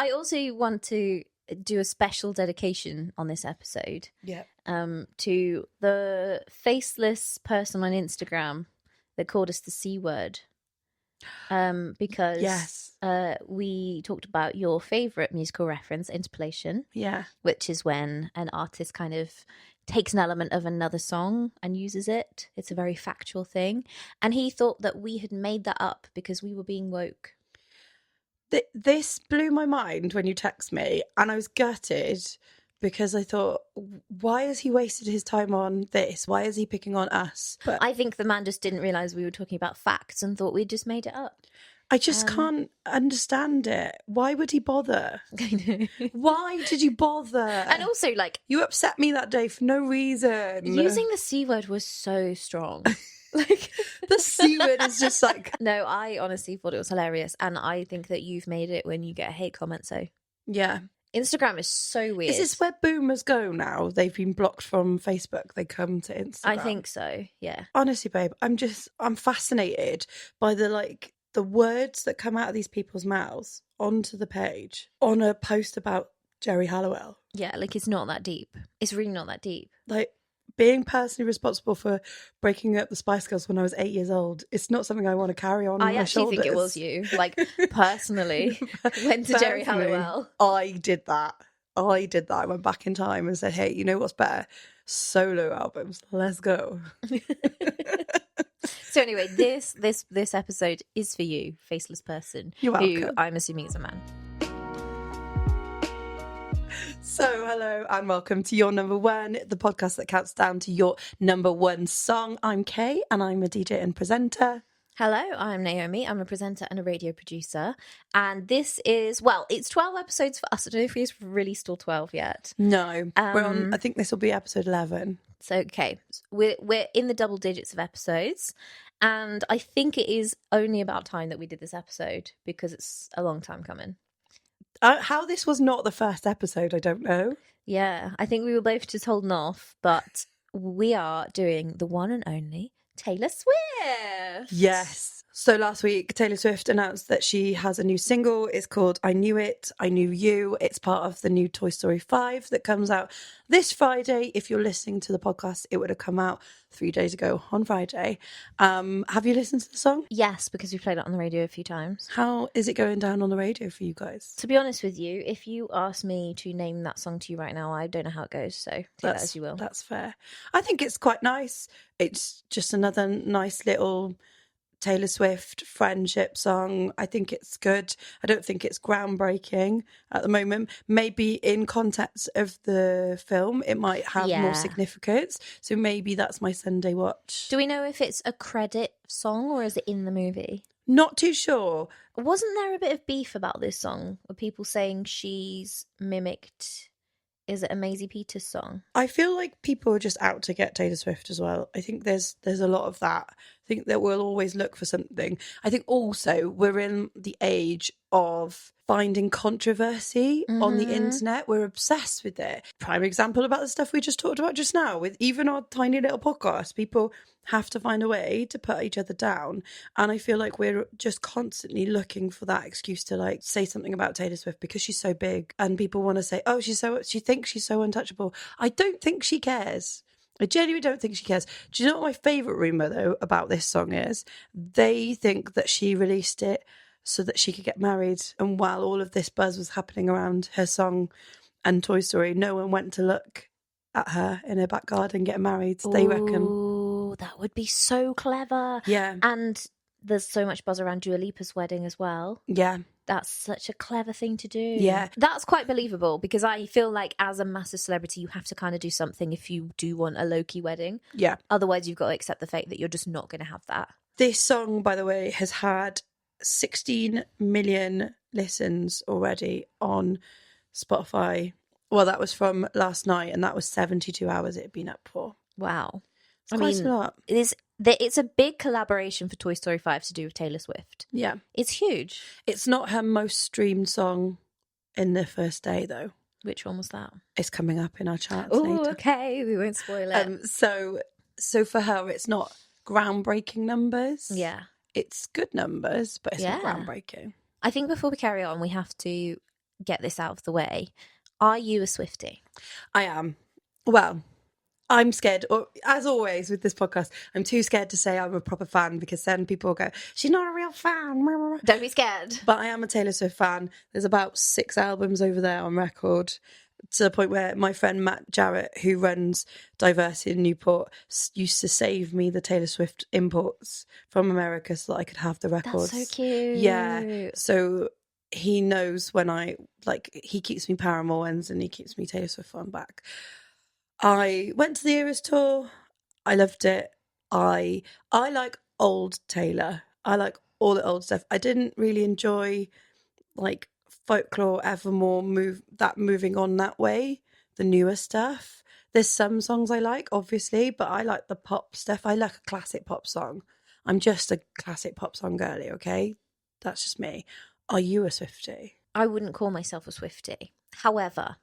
I also want to do a special dedication on this episode. Yeah. To the faceless person on Instagram that called us the C word. Because Yes. we talked about your favourite musical reference, interpolation. Yeah. Which is when an artist kind of takes an element of another song and uses it. It's a very factual thing. And he thought that we had made that up because we were being woke. This blew my mind when you text me, and I was gutted because I thought, why has he wasted his time on this? Why is he picking on us? But I think the man just didn't realise we were talking about facts and thought we'd just made it up. I just can't understand it. Why would he bother? I know. Why did you bother? And also, like, you upset me that day for no reason. using the C word was so strong. Like, the C word is just like... No, I honestly thought it was hilarious. And I think that you've made it when you get a hate comment. So yeah. Instagram is so weird. Is this where boomers go now? They've been blocked from Facebook. They come to Instagram. I think so, yeah. Honestly, babe, I'm fascinated by the words that come out of these people's mouths onto the page on a post about Jerry Halliwell. Yeah, like, it's not that deep. It's really not that deep. Like, being personally responsible for breaking up the Spice Girls when I was 8 years old, it's not something I want to carry on I my actually shoulders. think it was you. Like, personally, went to Jerry Halliwell. I did that. I went back in time and said, hey, you know what's better? Solo albums. Let's go. So anyway, this episode is for you, faceless person. You're welcome. Who I'm assuming is a man. So, hello and welcome to Your Number One, the podcast that counts down to your number one song. I'm Kay and I'm a DJ and presenter. Hello, I'm Naomi. I'm a presenter and a radio producer. And this is, well, it's 12 episodes for us. I don't know if we've released all 12 yet. No, we're on, I think this will be episode 11. So, okay, we're in the double digits of episodes. And I think it is only about time that we did this episode because it's a long time coming. How this was not the first episode, I don't know. Yeah, I think we were both just holding off, but we are doing the one and only Taylor Swift. Yes. So last week, Taylor Swift announced that she has a new single. It's called I Knew It, I Knew You. It's part of the new Toy Story 5 that comes out this Friday. If you're listening to the podcast, it would have come out 3 days ago on Friday. Have you listened to the song? Yes, because we played it on the radio a few times. How is it going down on the radio for you guys? To be honest with you, if you ask me to name that song to you right now, I don't know how it goes, so take that as you will. That's fair. I think it's quite nice. It's just another nice little Taylor Swift friendship song. I think it's good. I don't think it's groundbreaking at the moment. Maybe in context of the film, it might have more significance. So maybe that's my Sunday watch. Do we know if it's a credit song or is it in the movie? Not too sure. Wasn't there a bit of beef about this song? Were people saying she's mimicked... Is it a Maisie Peters song? I feel like people are just out to get Taylor Swift as well. I think there's a lot of that. I think that we'll always look for something. I think also we're in the age of finding controversy on the internet. We're obsessed with it. Prime example about the stuff we just talked about just now with even our tiny little podcast. People have to find a way to put each other down. And I feel like we're just constantly looking for that excuse to like say something about Taylor Swift because she's so big and people want to say, oh, she thinks she's so untouchable. I don't think she cares. I genuinely don't think she cares. Do you know what my favourite rumour, though, about this song is? They think that she released it so that she could get married. And while all of this buzz was happening around her song and Toy Story, no one went to look at her in her back garden getting married, they reckon. Oh, that would be so clever. Yeah. And there's so much buzz around Dua Lipa's wedding as well. Yeah. That's such a clever thing to do. Yeah. That's quite believable because I feel like as a massive celebrity, you have to kind of do something if you do want a low-key wedding. Yeah. Otherwise, you've got to accept the fate that you're just not going to have that. This song, by the way, has had 16 million listens already on Spotify. Well, that was from last night and that was 72 hours it had been up for. Wow. It's quite a lot. It's a big collaboration for Toy Story 5 to do with Taylor Swift. Yeah. It's huge. It's not her most streamed song in the first day, though. Which one was that? It's coming up in our charts Oh, later. okay. We won't spoil it. So for her, it's not groundbreaking numbers. Yeah. It's good numbers, but it's not groundbreaking. I think before we carry on, we have to get this out of the way. Are you a Swiftie? I am. Well, I'm scared, or as always with this podcast, I'm too scared to say I'm a proper fan because then people will go, she's not a real fan. Don't be scared. But I am a Taylor Swift fan. There's about 6 albums over there on record, to the point where my friend Matt Jarrett, who runs Diversity in Newport, used to save me the Taylor Swift imports from America so that I could have the records. That's so cute. Yeah. So he knows when he keeps me Paramore ones and he keeps me Taylor Swift one back. I went to the Eras tour. I loved it. I like old Taylor. I like all the old stuff. I didn't really enjoy like Folklore, Evermore, moving on that way, the newer stuff. There's some songs I like, obviously, but I like the pop stuff. I like a classic pop song. I'm just a classic pop song girly, okay? That's just me. Are you a Swiftie? I wouldn't call myself a Swiftie. However,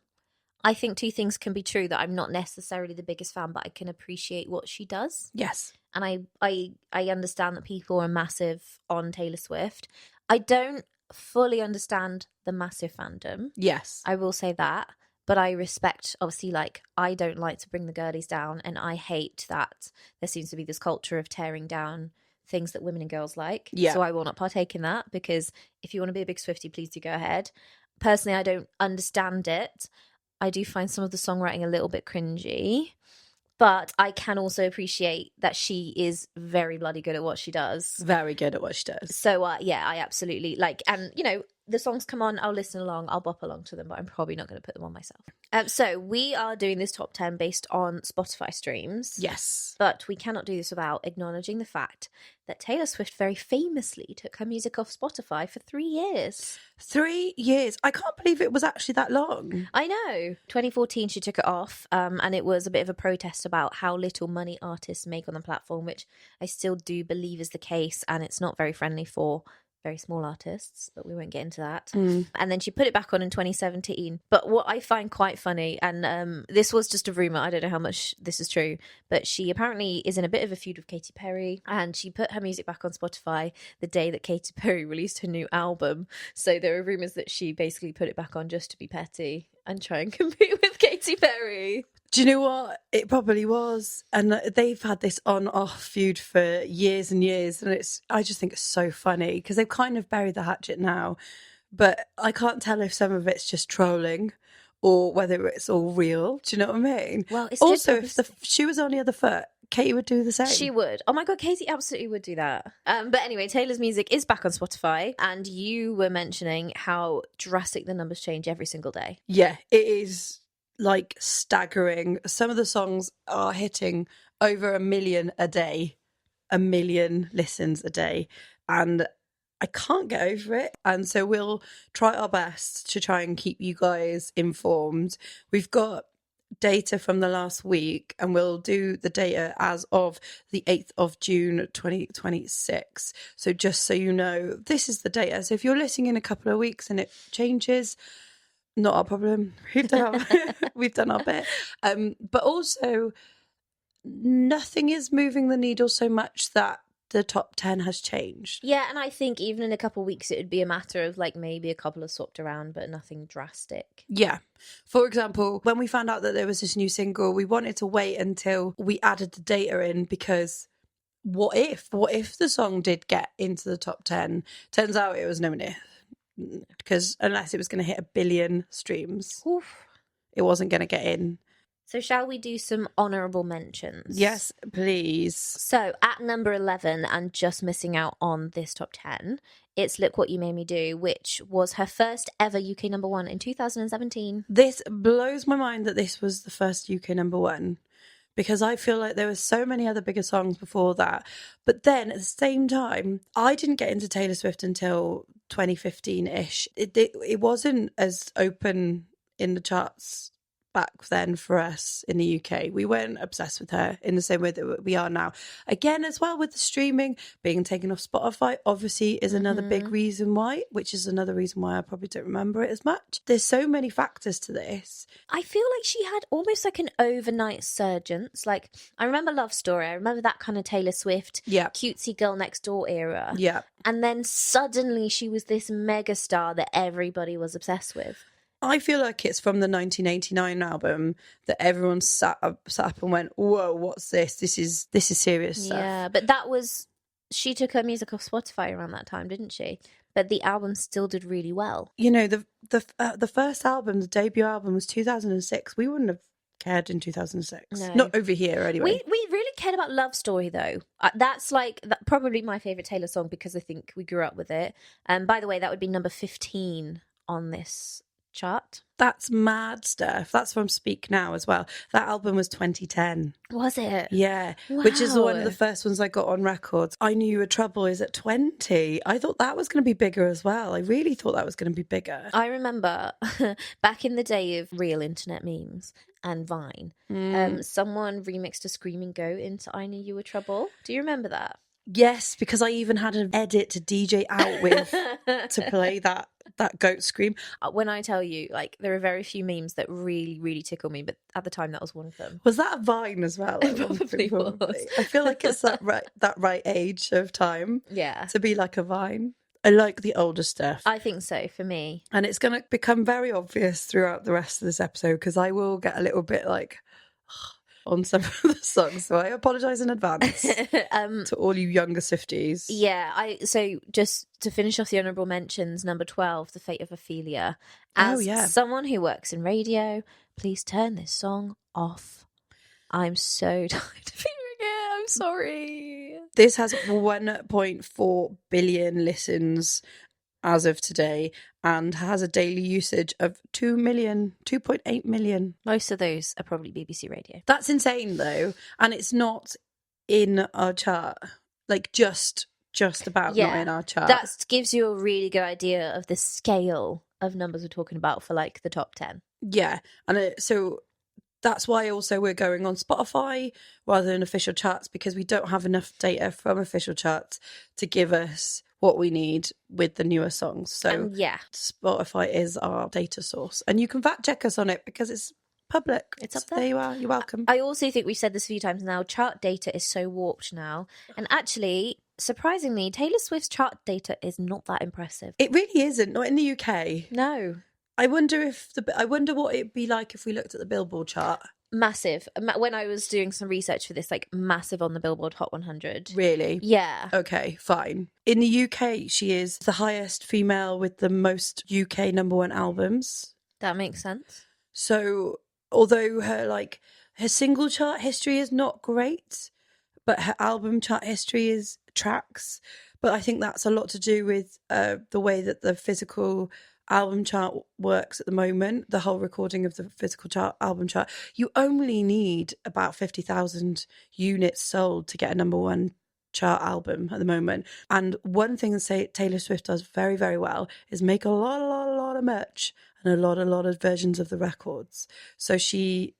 I think two things can be true, that I'm not necessarily the biggest fan, but I can appreciate what she does. Yes. And I understand that people are massive on Taylor Swift. I don't fully understand the massive fandom. Yes. I will say that. But I respect, obviously, like, I don't like to bring the girlies down, and I hate that there seems to be this culture of tearing down things that women and girls like. Yeah. So I will not partake in that, because if you want to be a big Swiftie, please do go ahead. Personally, I don't understand it. I do find some of the songwriting a little bit cringy, but I can also appreciate that she is very bloody good at what she does. Very good at what she does. So, yeah, I absolutely like, and, you know, the songs come on, I'll listen along, I'll bop along to them, but I'm probably not going to put them on myself. So we are doing this top 10 based on Spotify streams. Yes. But we cannot do this without acknowledging the fact that Taylor Swift very famously took her music off Spotify for 3 years. 3 years. I can't believe it was actually that long. I know. 2014 she took it off, and it was a bit of a protest about how little money artists make on the platform, which I still do believe is the case, and it's not very friendly for very small artists, but we won't get into that. And then she put it back on in 2017. But what I find quite funny, and this was just a rumor, I don't know how much this is true, but she apparently is in a bit of a feud with Katy Perry, and she put her music back on Spotify the day that Katy Perry released her new album. So there are rumors that she basically put it back on just to be petty and try and compete with Katy Perry. Do you know what? It probably was. And they've had this on-off feud for years and years. And I just think it's so funny because they've kind of buried the hatchet now. But I can't tell if some of it's just trolling or whether it's all real. Do you know what I mean? Well, it's also, if the shoe was on the other foot, Katie would do the same. She would. Oh my God, Katie absolutely would do that. But anyway, Taylor's music is back on Spotify. And you were mentioning how drastic the numbers change every single day. Yeah, it is like staggering. Some of the songs are hitting over 1 million a day, 1 million listens a day, and I can't get over it. And so we'll try our best to try and keep you guys informed. We've got data from the last week, and we'll do the data as of the 8th of June 2026. So just so you know, this is the data. So if you're listening in a couple of weeks and it changes, not our problem. We've done our bit. But also, nothing is moving the needle so much that the top 10 has changed. Yeah, and I think even in a couple of weeks, it would be a matter of like maybe a couple of swapped around, but nothing drastic. Yeah. For example, when we found out that there was this new single, we wanted to wait until we added the data in, because what if the song did get into the top 10? Turns out it was nowhere near. Because unless it was going to hit 1 billion streams, it wasn't going to get in. So shall we do some honourable mentions? Yes, please. So at number 11, and just missing out on this top 10, it's Look What You Made Me Do, which was her first ever UK number one in 2017. This blows my mind that this was the first UK number one, because I feel like there were so many other bigger songs before that. But then at the same time, I didn't get into Taylor Swift until 2015-ish. It wasn't as open in the charts back then for us in the UK. We weren't obsessed with her in the same way that we are now. Again, as well, with the streaming being taken off Spotify, obviously is another big reason why, which is another reason why I probably don't remember it as much. There's so many factors to this. I feel like she had almost like an overnight surgence. Like, I remember Love Story. I remember that kind of Taylor Swift, cutesy girl next door era. Yeah. And then suddenly she was this mega star that everybody was obsessed with. I feel like it's from the 1989 album that everyone sat up and went, whoa, what's this? This is serious stuff. Yeah, but that was... She took her music off Spotify around that time, didn't she? But the album still did really well. You know, the first album, the debut album, was 2006. We wouldn't have cared in 2006. No. Not over here, anyway. We really cared about Love Story, though. That's probably my favourite Taylor song because I think we grew up with it. By the way, that would be number 15 on this chart. That's mad stuff. That's from Speak Now as well. That album was 2010. Was it? Yeah. Wow. Which is one of the first ones I got on records. I Knew You Were Trouble is at 20. I thought that was going to be bigger as well. I really thought that was going to be bigger. I remember back in the day of real internet memes and Vine, someone remixed a Screaming Goat into I Knew You Were Trouble. Do you remember that? Yes, because I even had an edit to DJ out with to play that goat scream. When I tell you, like, there are very few memes that really, really tickle me, but at the time that was one of them. Was that a Vine as well? It probably was. I feel like it's that right age of time. Yeah. To be like a Vine. I like the older stuff. I think so, for me. And it's going to become very obvious throughout the rest of this episode because I will get a little bit like... on some of the songs, so I apologise in advance to all you younger Swifties. Yeah, so just to finish off the honourable mentions, number 12, The Fate of Ophelia. As someone who works in radio, please turn this song off. I'm so tired of hearing it. I'm sorry. This has 1.4 billion listens as of today and has a daily usage of 2.8 million. Most of those are probably BBC Radio. That's insane though, and it's not in our chart. Like just about not in our chart. That gives you a really good idea of the scale of numbers we're talking about for like the top 10. Yeah, and so that's why also we're going on Spotify rather than official charts because we don't have enough data from official charts to give us what we need with the newer songs. So Spotify is our data source. And you can fact check us on it because it's public. It's up so there. There you are. You're welcome. I also think we've said this a few times now. Chart data is so warped now. And actually, surprisingly, Taylor Swift's chart data is not that impressive. It really isn't. Not in the UK. No. I wonder what it'd be like if we looked at the Billboard chart. Massive. When I was doing some research for this, like massive on the Billboard Hot 100. Really? Yeah. Okay, fine. In the UK, she is the highest female with the most UK number one albums. That makes sense. So, although her single chart history is not great, but her album chart history tracks. But I think that's a lot to do with the way that the physical album chart works at the moment, the whole recording of the physical chart, album chart. You only need about 50,000 units sold to get a number one chart album at the moment. And one thing that Taylor Swift does very, very well is make a lot of merch and a lot of versions of the records. So she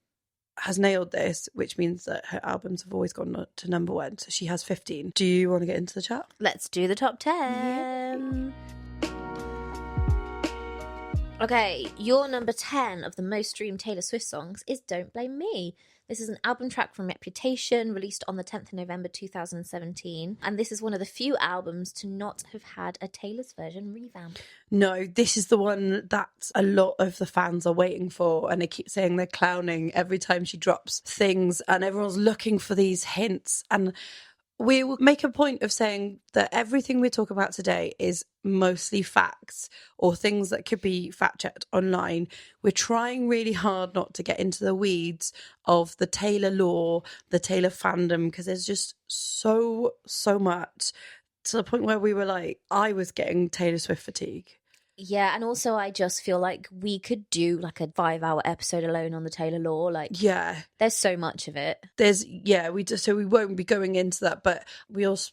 has nailed this, which means that her albums have always gone to number one. So she has 15. Do you want to get into the chart? Let's do the top 10. Yeah. Okay, your number 10 of the most streamed Taylor Swift songs is Don't Blame Me. This is an album track from Reputation, released on the 10th of November 2017. And this is one of the few albums to not have had a Taylor's version revamp. No, this is the one that a lot of the fans are waiting for. And they keep saying they're clowning every time she drops things. And everyone's looking for these hints. And we will make a point of saying that everything we talk about today is mostly facts or things that could be fact-checked online. We're trying really hard not to get into the weeds of the Taylor lore, the Taylor fandom, because there's just so much, to the point where we were like, I was getting Taylor Swift fatigue. Yeah, and also I just feel like we could do like a 5-hour episode alone on the Taylor lore. Like, yeah, there's so much of it. So we won't be going into that, but we also,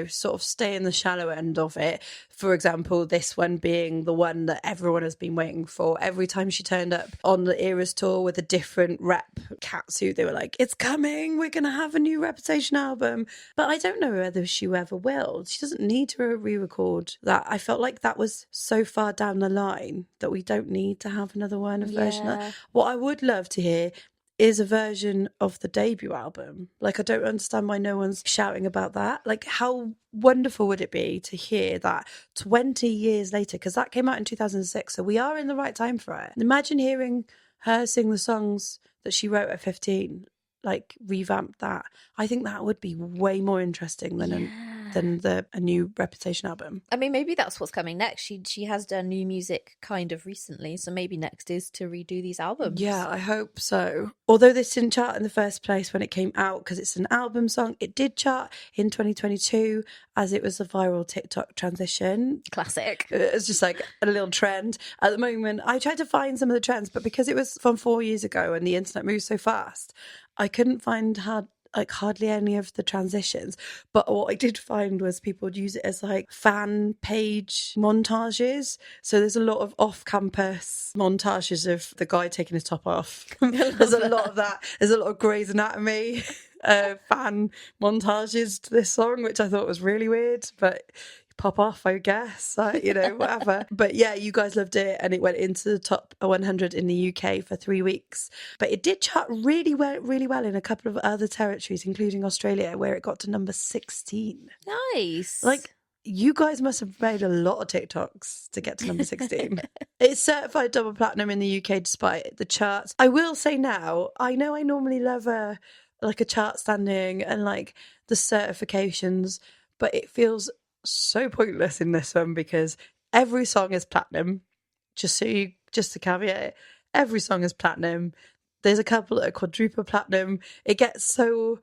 sort of stay in the shallow end of it. For example, this one being the one that everyone has been waiting for. Every time she turned up on the Eras tour with a different rep catsuit, they were like, it's coming, we're going to have a new Reputation album. But I don't know whether she ever will. She doesn't need to re-record that. I felt like that was so far down the line that we don't need to have another one, a version of that. What I would love to hear is a version of the debut album. Like, I don't understand why no one's shouting about that. Like, how wonderful would it be to hear that 20 years later, because that came out in 2006, so we are in the right time for it. Imagine hearing her sing the songs that she wrote at 15, like revamp that. I think that would be way more interesting than a new Reputation album. I mean, maybe that's what's coming next. She has done new music kind of recently, so maybe next is to redo these albums. Yeah, I hope so. Although this didn't chart in the first place when it came out because it's an album song, it did chart in 2022 as it was a viral TikTok transition. Classic. It's just like a little trend. At the moment, I tried to find some of the trends, but because it was from 4 years ago and the internet moves so fast, I couldn't find hardly any of the transitions. But what I did find was people would use it as like fan page montages. So there's a lot of off-campus montages of the guy taking his top off. There's a lot of that. There's a lot of Grey's Anatomy fan montages to this song, which I thought was really weird, but pop off, I guess, whatever. But yeah, you guys loved it, and it went into the top 100 in the UK for 3 weeks. But it did chart really well in a couple of other territories, including Australia, where it got to number 16. Nice. Like, you guys must have made a lot of TikToks to get to number 16. It's certified double platinum in the UK despite the charts. I will say now, I know I normally love a chart standing and like the certifications, but it feels so pointless in this one because every song is platinum. Just to caveat it, every song is platinum. There's a couple that are quadruple platinum. It gets so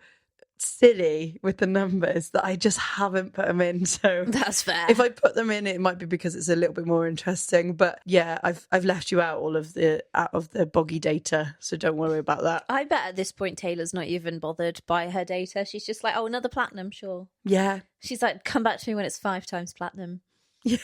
silly with the numbers that I just haven't put them in. So that's fair. If I put them in, it might be because it's a little bit more interesting. But yeah, I've left you out of the boggy data, so don't worry about that. I bet at this point Taylor's not even bothered by her data. She's just like, oh, another platinum, sure. Yeah. She's like, come back to me when it's 5 times platinum. Yeah.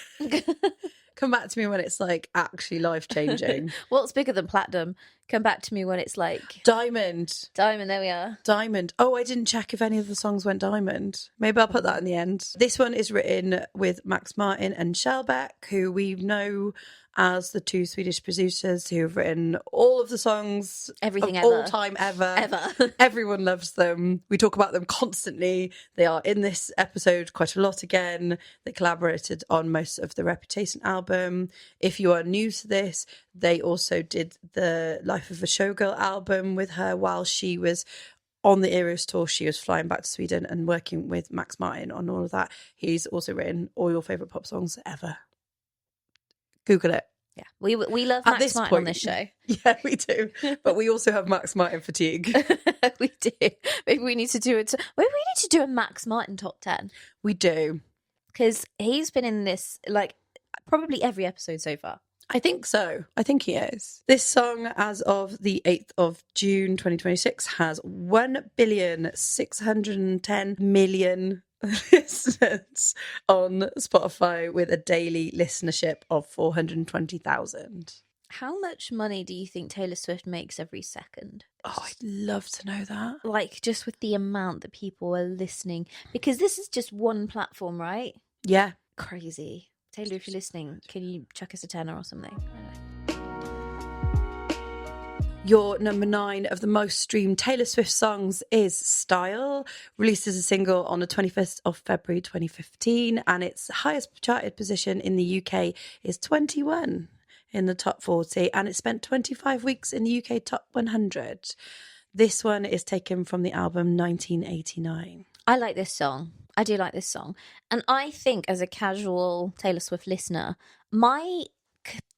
Come back to me when it's like actually life-changing. What's bigger than platinum? Come back to me when it's like diamond. Diamond, there we are. Diamond. Oh, I didn't check if any of the songs went diamond. Maybe I'll put that in the end. This one is written with Max Martin and Shellback, who we know as the 2 Swedish producers who have written all of the songs everything of ever. all time ever. Everyone loves them. We talk about them constantly. They are in this episode quite a lot again. They collaborated on most of the Reputation album. If you are new to this, they also did the Life of a Showgirl album with her while she was on the Eras tour. She was flying back to Sweden and working with Max Martin on all of that. He's also written all your favourite pop songs ever. Google it. Yeah, we love Max Martin on this show. Yeah, we do. But we also have Max Martin fatigue. We do. Maybe we need to do it. Maybe we need to do a Max Martin top 10. We do, because he's been in this like probably every episode so far. I think so. I think he is. This song, as of the 8th of June 2026, has 1,610,000,000 listeners on Spotify with a daily listenership of 420,000. How much money do you think Taylor Swift makes every second? Oh, I'd love to know that. Like, just with the amount that people are listening. Because this is just one platform, right? Yeah. Crazy. Taylor, if you're listening, can you chuck us a tenner or something? Your number 9 of the most streamed Taylor Swift songs is Style, released as a single on the 25th of February 2015, and its highest charted position in the UK is 21 in the top 40, and it spent 25 weeks in the UK top 100. This one is taken from the album 1989. I like this song. I do like this song. And I think as a casual Taylor Swift listener, my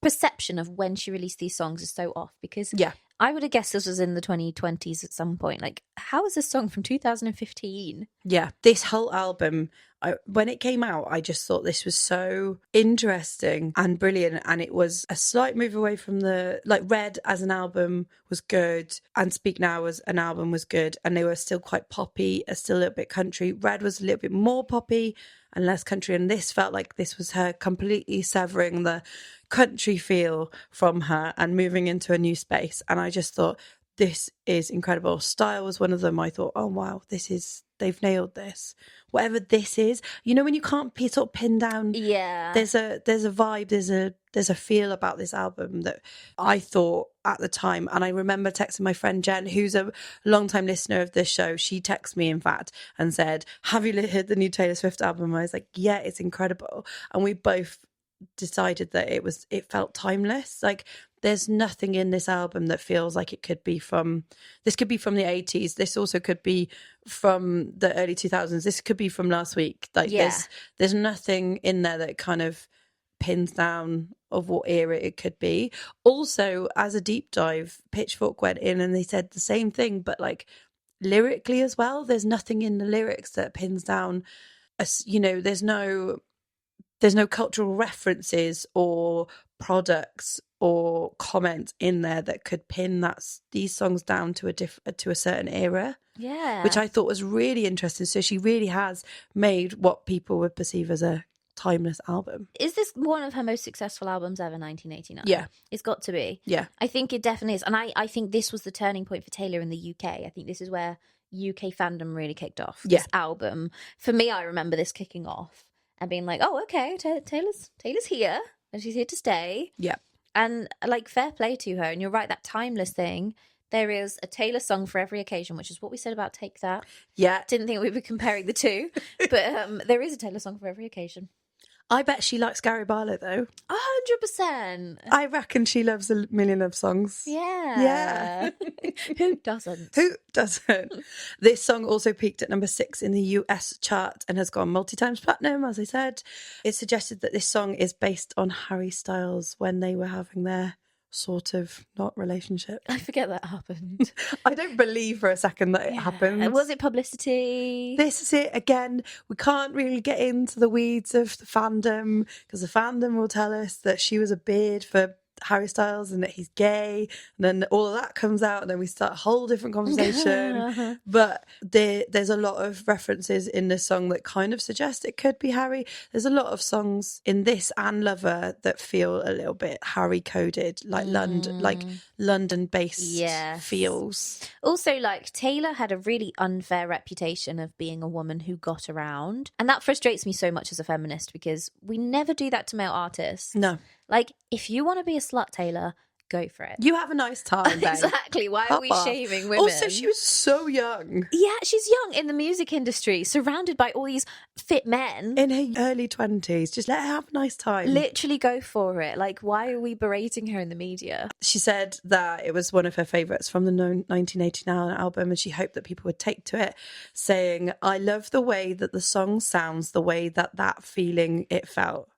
perception of when she released these songs is so off because I would have guessed this was in the 2020s at some point. Like, how is this song from 2015? Yeah, this whole album, when it came out, I just thought this was so interesting and brilliant. And it was a slight move away from Red as an album was good, and Speak Now as an album was good. And they were still quite poppy, still a little bit country. Red was a little bit more poppy and less country. And this felt like this was her completely severing the country feel from her and moving into a new space. And I just thought, this is incredible. Style was one of them. I thought, oh wow, they've nailed this. Whatever this is, when you can't sort of pin down. Yeah. There's a vibe, there's a feel about this album that I thought at the time. And I remember texting my friend Jen, who's a long-time listener of this show. She texted me, in fact, and said, have you heard the new Taylor Swift album? I was like, yeah, it's incredible. And we both decided that it felt timeless. Like, there's nothing in this album that feels like it could be from the 80s. This also could be from the early 2000s. This could be from last week. Like, there's nothing in there that kind of pins down of what era it could be. Also, as a deep dive, Pitchfork went in and they said the same thing, but like lyrically as well. There's nothing in the lyrics that pins down there's no cultural references or products or comments in there that could pin these songs down to a certain era. Yeah, which I thought was really interesting. So she really has made what people would perceive as a timeless album. Is this one of her most successful albums ever? 1989. Yeah, it's got to be. Yeah, I think it definitely is, and I think this was the turning point for Taylor in the UK. I think this is where UK fandom really kicked off. This album, for me, I remember this kicking off and being like, oh, okay, Taylor's here and she's here to stay. Yeah. And like, fair play to her. And you're right, that timeless thing. There is a Taylor song for every occasion, which is what we said about Take That. Yeah. Didn't think we'd be comparing the two, but there is a Taylor song for every occasion. I bet she likes Gary Barlow, though. 100%. I reckon she loves A Million Love Songs. Yeah. Who doesn't? Who doesn't? This song also peaked at number 6 in the US chart and has gone multi-times platinum, as I said. It suggested that this song is based on Harry Styles when they were having their sort of not relationship. I forget that happened. I don't believe for a second that it happened. Was it publicity? This is it again. We can't really get into the weeds of the fandom because the fandom will tell us that she was a beard for Harry Styles and that he's gay, and then all of that comes out and then we start a whole different conversation. But there's a lot of references in this song that kind of suggest it could be Harry. There's a lot of songs in this and Lover that feel a little bit Harry coded, like London based feels. Also, like, Taylor had a really unfair reputation of being a woman who got around, and that frustrates me so much as a feminist because we never do that to male artists. No. Like, if you want to be a slut, Taylor, go for it. You have a nice time, babe. Exactly. Why are we shaming women? Also, she was so young. Yeah, she's young in the music industry, surrounded by all these fit men. In her early 20s. Just let her have a nice time. Literally go for it. Like, why are we berating her in the media? She said that it was one of her favourites from the 1989 album and she hoped that people would take to it, saying, I love the way that the song sounds, the way that feeling it felt.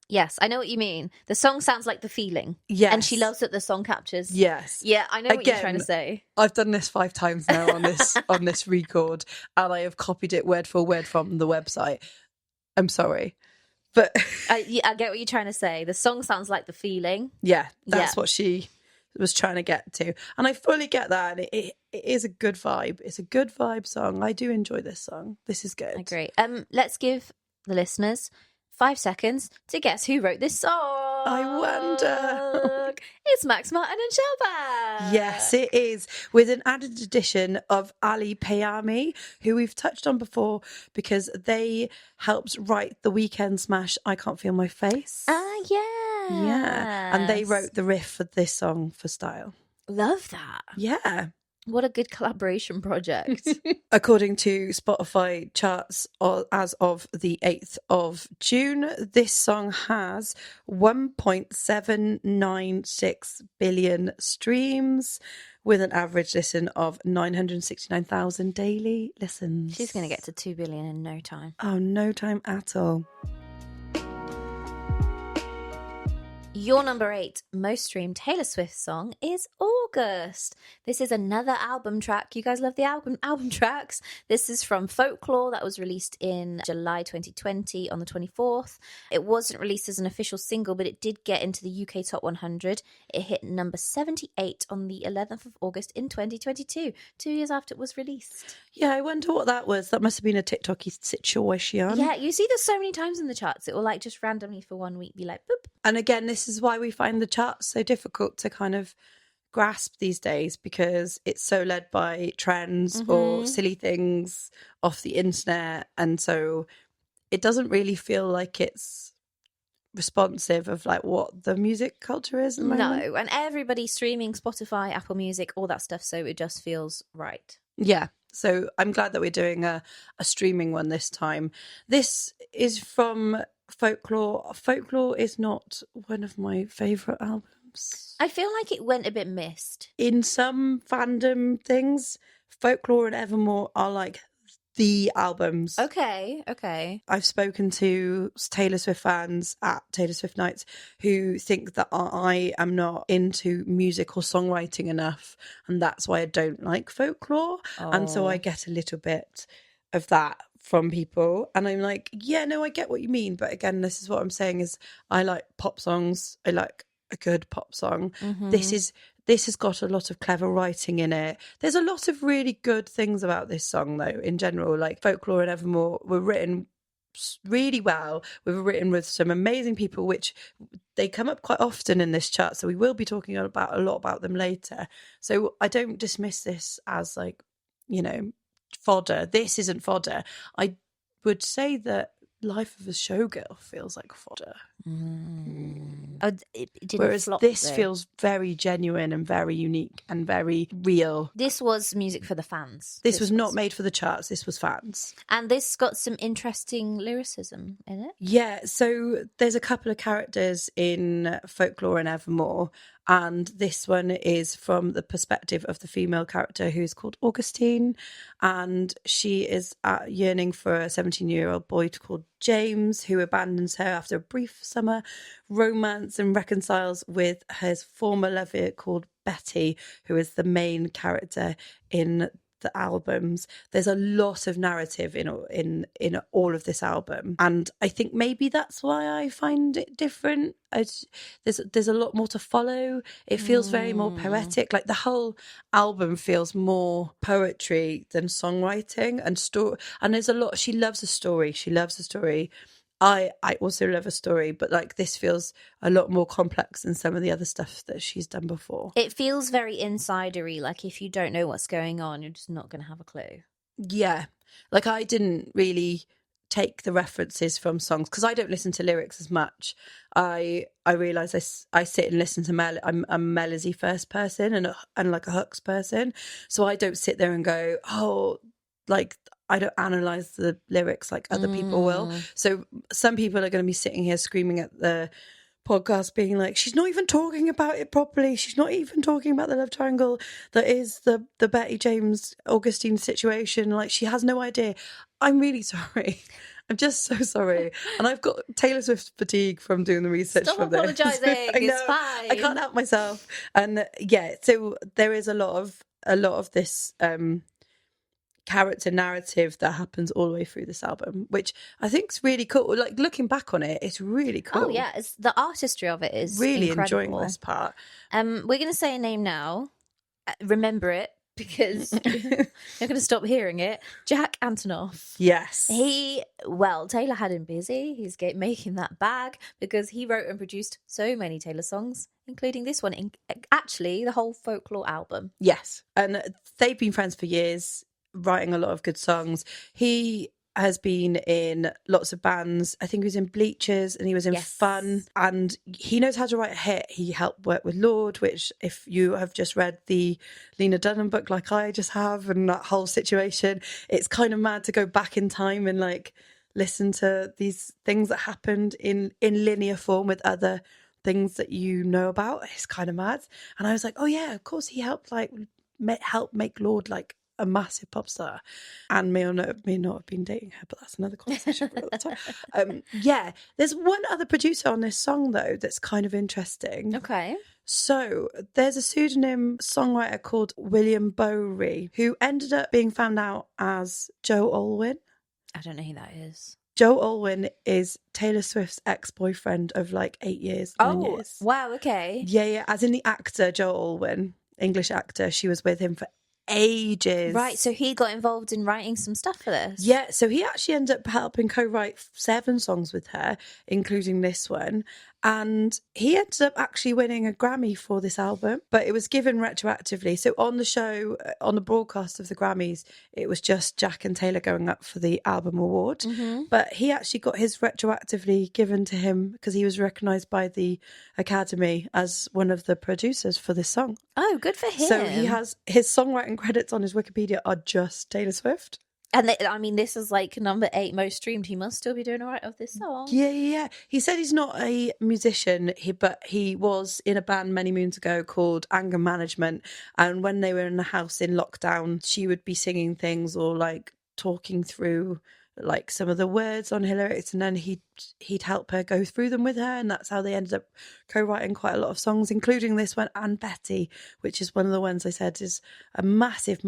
Yes, I know what you mean. The song sounds like the feeling. Yes. And she loves that the song captures. Yes. Yeah, I know what you're trying to say. I've done this 5 times now on this record, and I have copied it word for word from the website. I'm sorry. But I get what you're trying to say. The song sounds like the feeling. Yeah, that's what she was trying to get to. And I fully get that. And it is a good vibe. It's a good vibe song. I do enjoy this song. This is good. I agree. Let's give the listeners 5 seconds to guess who wrote this song. I wonder. It's Max Martin and Shelba. Yes, it is. With an added addition of Ali Payami, who we've touched on before because they helped write the Weeknd smash I Can't Feel My Face. Yeah. Yeah. And they wrote the riff for this song for Style. Love that. Yeah. What a good collaboration project. According to Spotify charts as of the 8th of June, this song has 1.796 billion streams with an average listen of 969,000 daily listens. She's going to get to 2 billion in no time. Oh, no time at all. Your number 8 most streamed Taylor Swift song is August. August. This is another album track. You guys love the album tracks. This is from Folklore, that was released in July 2020 on the 24th. It wasn't released as an official single, but it did get into the UK Top 100. It hit number 78 on the 11th of August in 2022, 2 years after it was released. Yeah, I wonder what that was. That must have been a TikTok-y situation. Yeah, you see this so many times in the charts. It will like just randomly for 1 week be like, boop. And again, this is why we find the charts so difficult to kind of grasp these days, because it's so led by trends or silly things off the internet. And so it doesn't really feel like it's responsive of like what the music culture is at the moment. No, and everybody's streaming Spotify, Apple Music, all that stuff. So it just feels right. Yeah. So I'm glad that we're doing a streaming one this time. This is from Folklore. Folklore is not one of my favourite albums. I feel like it went a bit missed. In some fandom things, Folklore and Evermore are like the albums. Okay. I've spoken to Taylor Swift fans at Taylor Swift Nights who think that I am not into music or songwriting enough, and that's why I don't like Folklore. And so I get a little bit of that from people, and I'm like, yeah, no, I get what you mean, but again, this is what I'm saying is I like pop songs. I like a good pop song. This has got a lot of clever writing in it. There's a lot of really good things about this song, though, in general. Like Folklore and Evermore were written really well. We were written with some amazing people, which they come up quite often in this chart. So we will be talking about a lot about them later. So I don't dismiss this as like, you know, fodder. This isn't fodder. I would say that Life of a Showgirl feels like fodder. It didn't Whereas flop, this though. feels very genuine and very unique and very real. This was music for the fans. This was not made for the charts. This was fans. And this got some interesting lyricism in it. Yeah, so there's a couple of characters in Folklore and Evermore, and this one is from the perspective of the female character who's called Augustine, and she is yearning for a 17-year-old boy called James, who abandons her after a brief summer romance and reconciles with his former lover called Betty, who is the main character in the albums. There's a lot of narrative in all of this album, and I think maybe that's why I find it different. There's a lot more to follow. It feels very more poetic. Like the whole album feels more poetry than songwriting and story. And there's a lot. She loves a story. I also love a story, but like this feels a lot more complex than some of the other stuff that she's done before. It feels very insidery. Like if you don't know what's going on, you're just not going to have a clue. Yeah. Like I didn't really take the references from songs because I don't listen to lyrics as much. I realise I sit and listen to I'm a melody first person and like a hooks person. So I don't sit there and go, oh, like I don't analyse the lyrics like other people will. So some people are going to be sitting here screaming at the podcast being like, she's not even talking about it properly. She's not even talking about the love triangle that is the Betty James Augustine situation. Like she has no idea. I'm really sorry. I'm just so sorry. And I've got Taylor Swift fatigue from doing the research for this. Stop apologising. It's fine. I can't help myself. And yeah, so there is a lot of this character narrative that happens all the way through this album, which I think is really cool. Like looking back on it, it's really cool. Oh yeah, the artistry of it is really incredible. enjoying this part. We're going to say a name now. Remember it because you're going to stop hearing it. Jack Antonoff. Yes. Taylor had him busy. He's making that bag because he wrote and produced so many Taylor songs, including this one. Actually, the whole Folklore album. Yes, and they've been friends for years, writing a lot of good songs. He has been in lots of bands. I think he was in Bleachers and he was in Fun, and he knows how to write a hit. He helped work with Lorde, which if you have just read the Lena Dunham book like I just have, and that whole situation, it's kind of mad to go back in time and like listen to these things that happened in linear form with other things that you know about. It's kind of mad. And I was like, oh yeah, of course he helped help make Lorde like a massive pop star and may not have been dating her, but that's another conversation for another time. Yeah, there's one other producer on this song though that's kind of interesting. Okay. So there's a pseudonym songwriter called William Bowery who ended up being found out as Joe Alwyn. I don't know who that is. Joe Alwyn is Taylor Swift's ex-boyfriend of like 8 years, 9 years. Wow, okay. Yeah, as in the actor Joe Alwyn, English actor. She was with him for ages. Right, so he got involved in writing some stuff for this. Yeah, so he actually ended up helping co-write 7 songs with her, including this one. And he ended up actually winning a Grammy for this album, but it was given retroactively. So on the show, on the broadcast of the Grammys, it was just Jack and Taylor going up for the album award. Mm-hmm. But he actually got his retroactively given to him because he was recognised by the Academy as one of the producers for this song. Oh, good for him. So he has his songwriting credits on his Wikipedia are just Taylor Swift. And this is like number 8 most streamed. He must still be doing all right with this song. Yeah. He said he's not a musician, but he was in a band many moons ago called Anger Management. And when they were in the house in lockdown, she would be singing things or like talking through like some of the words on her lyrics, and then he'd help her go through them with her, and that's how they ended up co-writing quite a lot of songs, including this one and Betty, which is one of the ones I said is a massive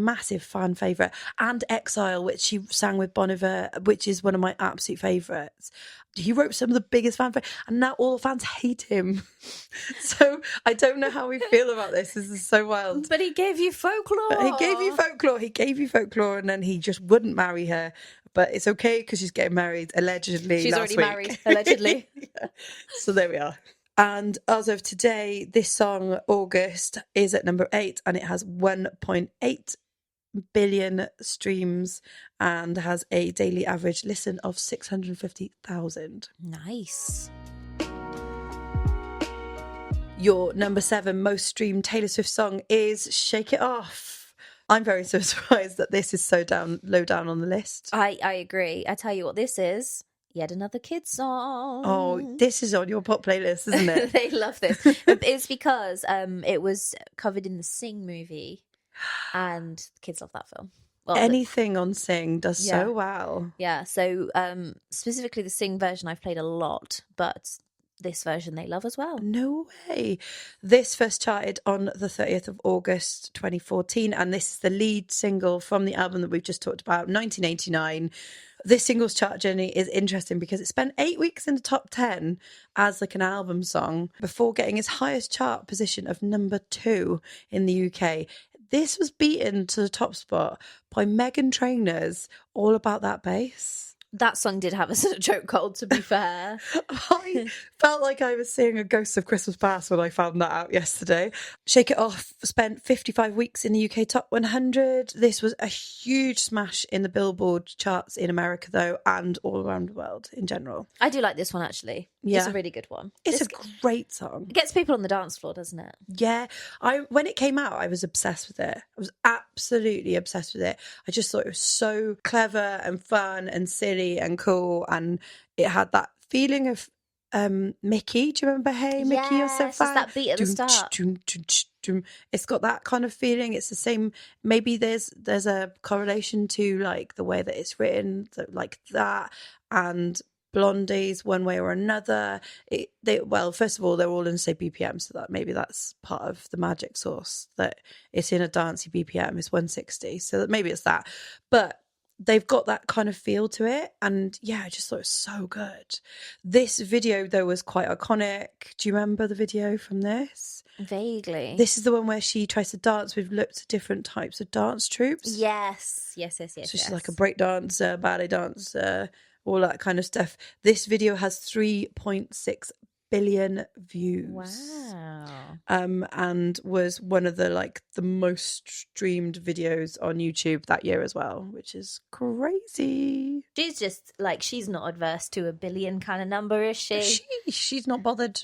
fan favourite, and Exile, which she sang with Bon Iver, which is one of my absolute favourites. He wrote some of the biggest and now all the fans hate him. So I don't know how we feel about this. This is so wild. But he gave you folklore. He gave you folklore, and then he just wouldn't marry her. But it's okay because she's getting married, allegedly. She's last already week. married, allegedly. Yeah. So there we are. And as of today, this song, August, is at number 8, and it has 1.8 billion streams and has a daily average listen of 650,000. Nice. Your number 7 most streamed Taylor Swift song is Shake It Off. I'm very surprised that this is so low down on the list. I agree. I tell you what, this is yet another kids song. Oh, this is on your pop playlist, isn't it? They love this. It's because it was covered in the Sing movie, and kids love that film. Well, anything on Sing does so well. Yeah, so specifically the Sing version I've played a lot, but this version they love as well. No way. This first charted on the 30th of August 2014, and this is the lead single from the album that we've just talked about, 1989. This singles chart journey is interesting because it spent 8 weeks in the top 10 as like an album song before getting its highest chart position of number 2 in the UK. This was beaten to the top spot by Meghan Trainor's All About That Bass. That song did have a sort of chokehold, to be fair. I felt like I was seeing a Ghost of Christmas Past when I found that out yesterday. Shake It Off spent 55 weeks in the UK top 100. This was a huge smash in the Billboard charts in America, though, and all around the world in general. I do like this one, actually. Yeah. It's a really good one. It's a great song. It gets people on the dance floor, doesn't it? Yeah. When it came out, I was obsessed with it. I was absolutely obsessed with it. I just thought it was so clever and fun and silly and cool, and it had that feeling of Mickey. Do you remember Hey Mickey, You're So Fat? That beat at the start. It's got that kind of feeling. It's the same. Maybe there's a correlation to like the way that it's written, like that, and Blondie's One Way or Another. First of all, they're all in the same BPM, so that maybe that's part of the magic sauce, that it's in a dancey BPM. It's 160, so that maybe it's that. But they've got that kind of feel to it, and yeah, I just thought it was so good. This video though was quite iconic. Do you remember the video from this? Vaguely. This is the one where she tries to dance with lots of different types of dance troupes. Yes. So she's like a break dancer, ballet dancer, all that kind of stuff. This video has 3.6 billion views. Wow. And was one of the most streamed videos on YouTube that year as well, which is crazy. She's just she's not adverse to a billion kind of number, is she? She's not bothered.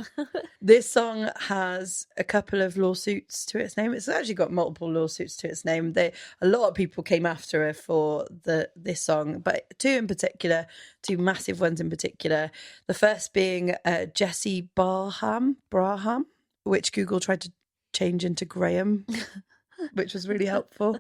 This song has a couple of lawsuits to its name. It's actually got multiple lawsuits to its name. A lot of people came after her for this song, but two massive ones in particular. The first being Jesse Braham, which Google tried to change into Graham. which was really helpful,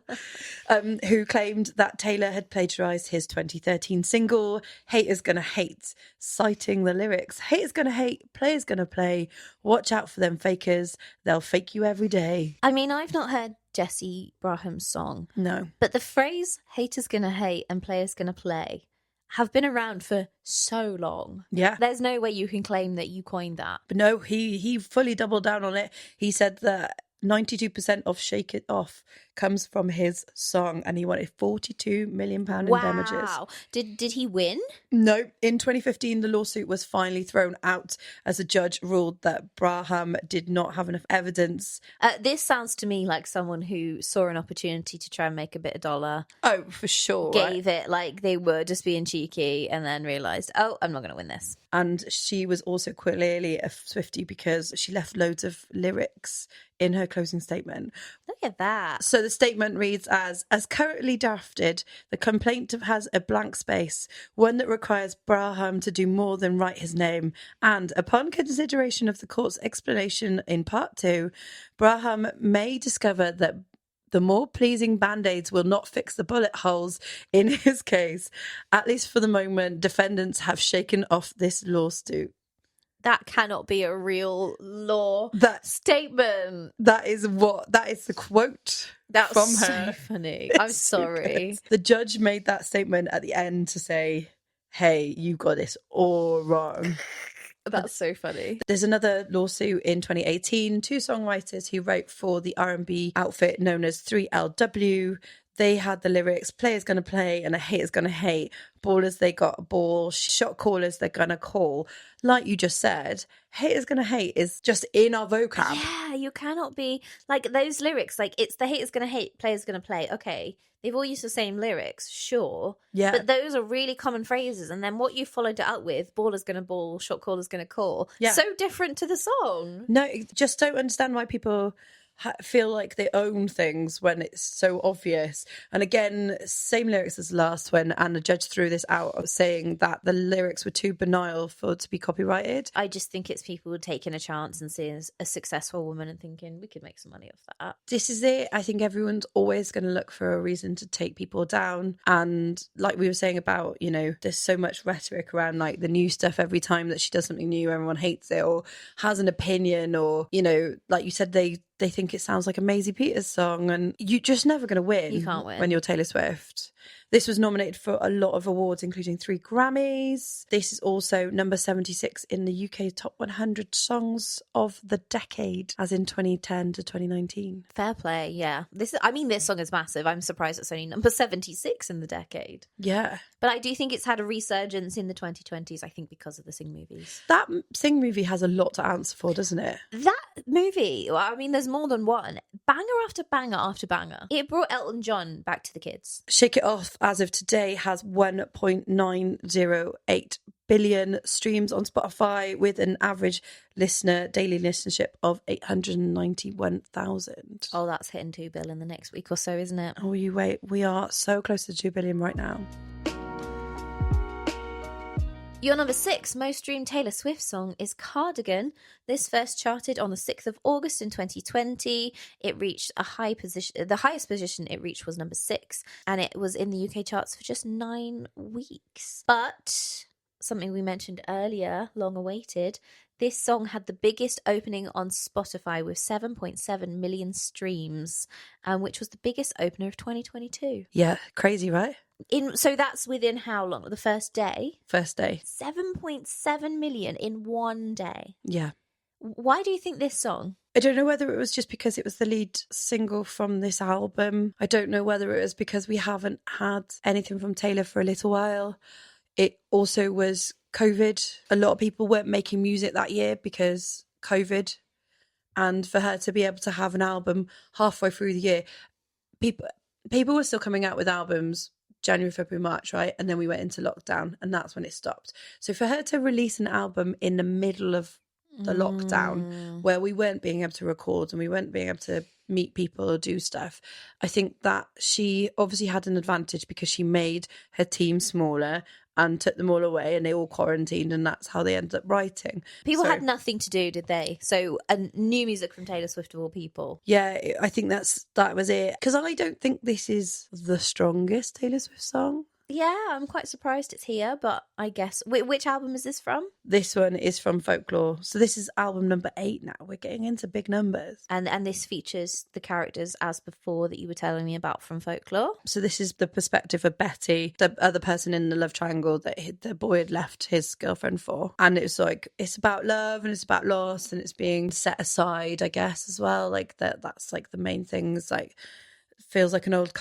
who claimed that Taylor had plagiarised his 2013 single, Haters Gonna Hate, citing the lyrics, haters gonna hate, players gonna play, watch out for them fakers, they'll fake you every day. I mean, I've not heard Jesse Braham's song. No. But the phrase haters gonna hate and players gonna play have been around for so long. Yeah. There's no way you can claim that you coined that. But no, he fully doubled down on it. He said that 92% of Shake It Off comes from his song, and he wanted £42 million in damages. Wow. Did he win? No. In 2015, the lawsuit was finally thrown out as a judge ruled that Braham did not have enough evidence. This sounds to me like someone who saw an opportunity to try and make a bit of dollar. Oh, for sure. Gave it like they were just being cheeky and then realised, oh, I'm not going to win this. And she was also clearly a Swiftie because she left loads of lyrics in her closing statement. Look at that. So the statement reads as currently drafted, the complaint has a blank space, one that requires Braham to do more than write his name. And upon consideration of the court's explanation in part 2, Braham may discover that the more pleasing band-aids will not fix the bullet holes in his case. At least for the moment, defendants have shaken off this lawsuit. That cannot be a real law statement. That is the quote. That's from so her. funny. I'm sorry. The judge made that statement at the end to say, hey, you got this all wrong. That's so funny. There's another lawsuit in 2018. 2 songwriters who wrote for the R&B outfit known as 3LW. They had the lyrics, players gonna play and a hater's gonna hate. Ballers, they got a ball. Shot callers, they're gonna call. Like you just said, haters gonna hate is just in our vocab. Yeah, you cannot be like those lyrics. Like it's the haters gonna hate, players gonna play. Okay, they've all used the same lyrics, sure. Yeah. But those are really common phrases. And then what you followed it up with, baller's gonna ball, shot caller's gonna call. Yeah. So different to the song. No, just don't understand why people feel like they own things when it's so obvious. And again, same lyrics as last when Anna Judge threw this out saying that the lyrics were too banal to be copyrighted. I just think it's people taking a chance and seeing a successful woman and thinking we could make some money off that. This is it. I think everyone's always going to look for a reason to take people down. And like we were saying about, you know, there's so much rhetoric around like the new stuff. Every time that she does something new, everyone hates it or has an opinion, or, you know, like you said, they think it sounds like a Maisie Peters song, and you're just never going to win. You can't win when you're Taylor Swift. This was nominated for a lot of awards, including 3 Grammys. This is also number 76 in the UK Top 100 Songs of the Decade, as in 2010 to 2019. Fair play, yeah. This song is massive. I'm surprised it's only number 76 in the decade. Yeah. But I do think it's had a resurgence in the 2020s, I think, because of the Sing movies. That Sing movie has a lot to answer for, doesn't it? That movie, well, I mean, there's more than one. Banger after banger after banger. It brought Elton John back to the kids. Shake It Off, as of today, has 1.908 billion streams on Spotify with an average daily listenership of 891,000. Oh, that's hitting 2 billion in the next week or so, isn't it? Oh, you wait. We are so close to 2 billion right now. Your number 6 most streamed Taylor Swift song is Cardigan. This first charted on the 6th of August in 2020. It reached a high position. The highest position it reached was number 6, and it was in the UK charts for just 9 weeks. But something we mentioned earlier, long awaited, this song had the biggest opening on Spotify with 7.7 million streams, which was the biggest opener of 2022. Yeah, crazy, right? So that's within how long? The first day? First day. 7.7 million in one day. Yeah. Why do you think this song? I don't know whether it was just because it was the lead single from this album. I don't know whether it was because we haven't had anything from Taylor for a little while. It also was COVID. A lot of people weren't making music that year because COVID. And for her to be able to have an album halfway through the year, people were still coming out with albums January, February, March, right? And then we went into lockdown and that's when it stopped. So for her to release an album in the middle of the lockdown where we weren't being able to record and we weren't being able to meet people or do stuff, I think that she obviously had an advantage because she made her team smaller and took them all away, and they all quarantined, and that's how they ended up writing. People So, had nothing to do, did they? So, new music from Taylor Swift of all people. yeah, I think that was it. Because I don't think this is the strongest Taylor Swift song. Yeah, I'm quite surprised it's here, but I guess... Which album is this from? This one is from Folklore. So this is album number 8 now. We're getting into big numbers. And this features the characters as before that you were telling me about from Folklore. So this is the perspective of Betty, the other person in the love triangle that the boy had left his girlfriend for. And it's like, it's about love and it's about loss and it's being set aside, I guess, as well. Like that's like the main things. Like, feels like an old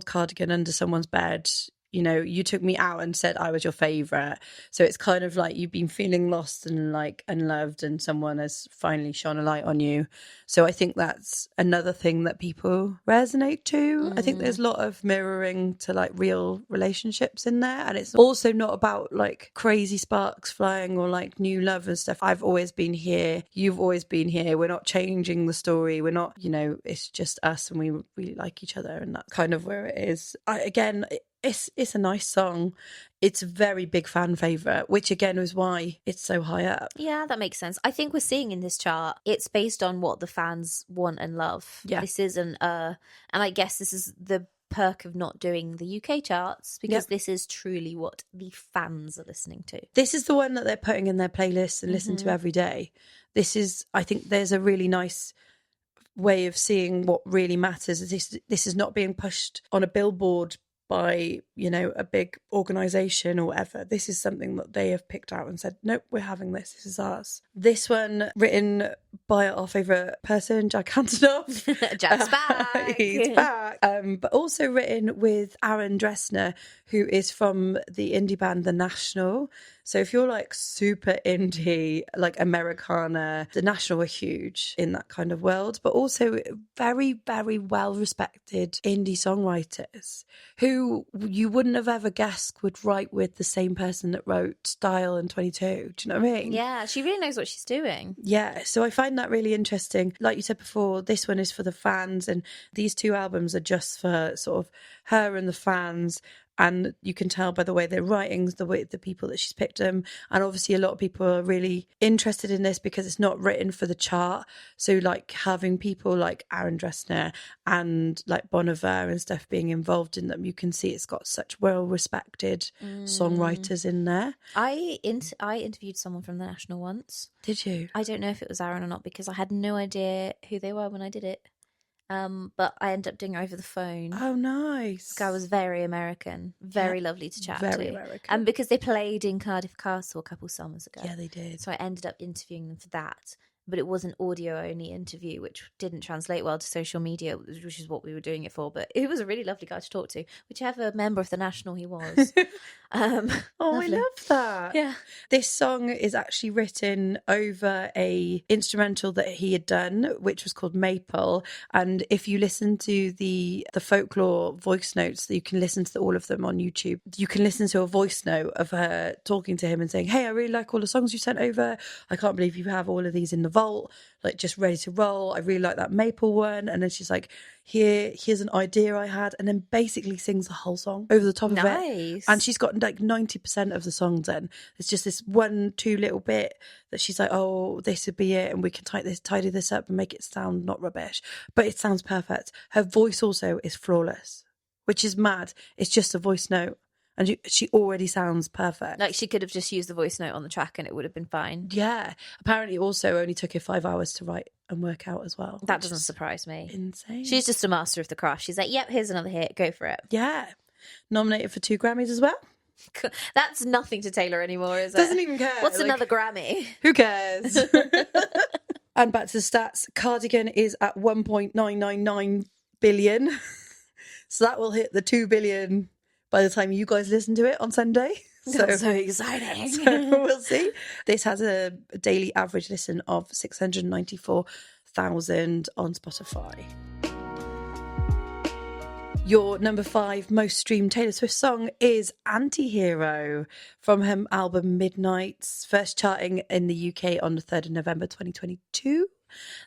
cardigan under someone's bed. You know, you took me out and said I was your favourite. So it's kind of like you've been feeling lost and like unloved and someone has finally shone a light on you. So I think that's another thing that people resonate to. I think there's a lot of mirroring to like real relationships in there. And it's also not about like crazy sparks flying or like new love and stuff. I've always been here. You've always been here. We're not changing the story. We're not, you know, it's just us and we really like each other. And that's kind of where it is. It's a nice song. It's a very big fan favourite, which again is why it's so high up. Yeah, that makes sense. I think we're seeing in this chart, it's based on what the fans want and love. Yeah. This isn't, and I guess this is the perk of not doing the UK charts, because this is truly what the fans are listening to. This is the one that they're putting in their playlist and listen to every day. This is, I think there's a really nice way of seeing what really matters. This is not being pushed on a billboard by, you know, a big organisation or whatever. This is something that they have picked out and said, nope, we're having this. This is ours. This one written by our favourite person, Jack Antonoff. Jack's back. He's back. But also written with Aaron Dressner, who is from the indie band The National. So if you're like super indie, like Americana, The National are huge in that kind of world, but also very, very well respected indie songwriters who you wouldn't have ever guessed would write with the same person that wrote Style and 22. Do you know what I mean? Yeah, she really knows what she's doing. Yeah, so I find that really interesting. Like you said before, this one is for the fans, and these 2 albums are just for sort of her and the fans. And you can tell by the way they're writing, the way the people that she's picked them. And obviously a lot of people are really interested in this because it's not written for the chart. So like having people like Aaron Dressner and like Bon Iver and stuff being involved in them, you can see it's got such well-respected songwriters in there. I interviewed someone from The National once. Did you? I don't know if it was Aaron or not because I had no idea who they were when I did it. But I ended up doing it over the phone. Oh, nice. This guy was very American, very lovely to chat to. Very American. And because they played in Cardiff Castle a couple summers ago. Yeah, they did. So I ended up interviewing them for that. But it was an audio-only interview, which didn't translate well to social media, which is what we were doing it for. But it was a really lovely guy to talk to, whichever member of The National he was. Oh, lovely. I love that. Yeah. This song is actually written over a instrumental that he had done, which was called Maple. And if you listen to the Folklore voice notes, you can listen to all of them on YouTube. You can listen to a voice note of her talking to him and saying, hey, I really like all the songs you sent over. I can't believe you have all of these in the vault, like just ready to roll. I really like that Maple one. And then she's like, here's an idea I had, and then basically sings the whole song over the top of it. And she's got like 90% of the songs in. It's just this 1-2 little bit that she's like, oh, this would be it, and we can tidy this up and make it sound not rubbish, but it sounds perfect. Her voice also is flawless, which is mad. It's just a voice note. And she already sounds perfect. Like she could have just used the voice note on the track and it would have been fine. Yeah. Apparently also only took her 5 hours to write and work out as well. That doesn't surprise me. Insane. She's just a master of the craft. She's like, yep, here's another hit. Go for it. Yeah. Nominated for 2 Grammys as well. That's nothing to Taylor anymore, is it? Doesn't even care. What's another Grammy? Who cares? And back to the stats. Cardigan is at 1.999 billion. So that will hit the 2 billion by the time you guys listen to it on Sunday. That's so exciting. So we'll see. This has a daily average listen of 694,000 on Spotify. Your number 5 most streamed Taylor Swift song is Antihero from her album Midnights, first charting in the UK on the 3rd of November 2022.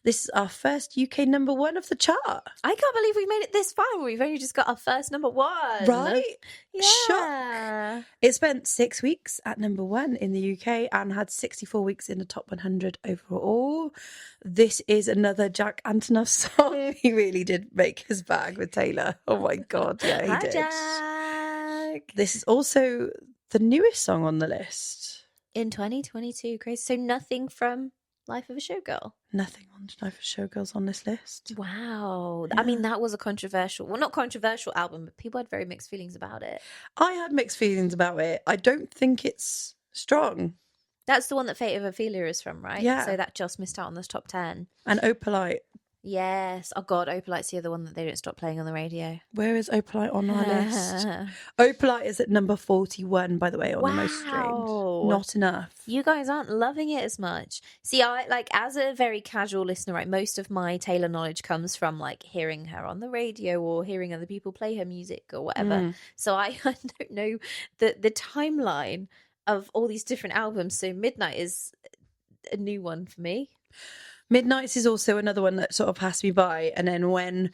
This is our first UK number one of the chart. I can't believe we made it this far. We've only just got our first number one. Right? Yeah. Shock. It spent 6 weeks at number one in the UK and had 64 weeks in the top 100 overall. This is another Jack Antonoff song. He really did make his bag with Taylor. Oh my God. Yeah, he Hi, did. Jack. This is also the newest song on the list. In 2022, crazy. So nothing from Life of a Showgirl. Nothing on Life of Showgirls on this list. Wow. Yeah. I mean, that was a controversial, well, not controversial album, but people had very mixed feelings about it. I had mixed feelings about it. I don't think it's strong. That's the one that Fate of Ophelia is from, right? Yeah. So that just missed out on this top 10. And Opalite. Yes. Oh, God, Opalite's the other one that they don't stop playing on the radio. Where is Opalite on our list? Opalite is at number 41, by the way, on the most streamed. Not enough. You guys aren't loving it as much. See, I like, as a very casual listener, right, most of my Taylor knowledge comes from like hearing her on the radio or hearing other people play her music or whatever. So I don't know the timeline of all these different albums. So Midnight is a new one for me. Midnights is also another one that sort of passed me by. And then when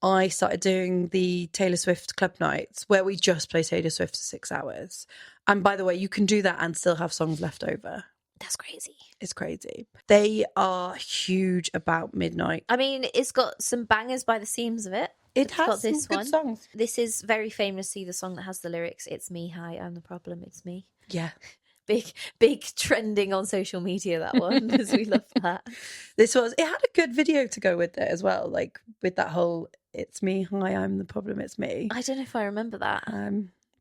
I started doing the Taylor Swift club nights, where we just play Taylor Swift for 6 hours. And by the way, you can do that and still have songs left over. That's crazy. It's crazy. They are huge about Midnight. I mean, it's got some bangers by the seams of it. It has got some good songs. This is very famously the song that has the lyrics, "It's me, hi, I'm the problem, it's me." Yeah. Big trending on social media, that one, because we love that. It had a good video to go with it as well, like with that whole "It's me, hi, I'm the problem, it's me." I don't know if I remember that.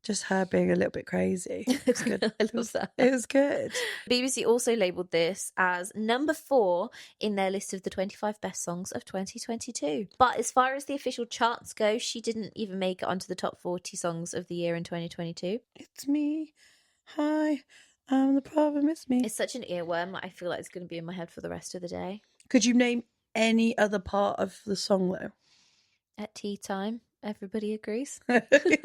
Just her being a little bit crazy. It was good. I love that. It was good. BBC also labelled this as number 4 in their list of the 25 best songs of 2022. But as far as the official charts go, she didn't even make it onto the top 40 songs of the year in 2022. It's me, hi, I'm the problem, it's me. It's such an earworm. I feel like it's going to be in my head for the rest of the day. Could you name any other part of the song though? At tea time. Everybody agrees. Exactly.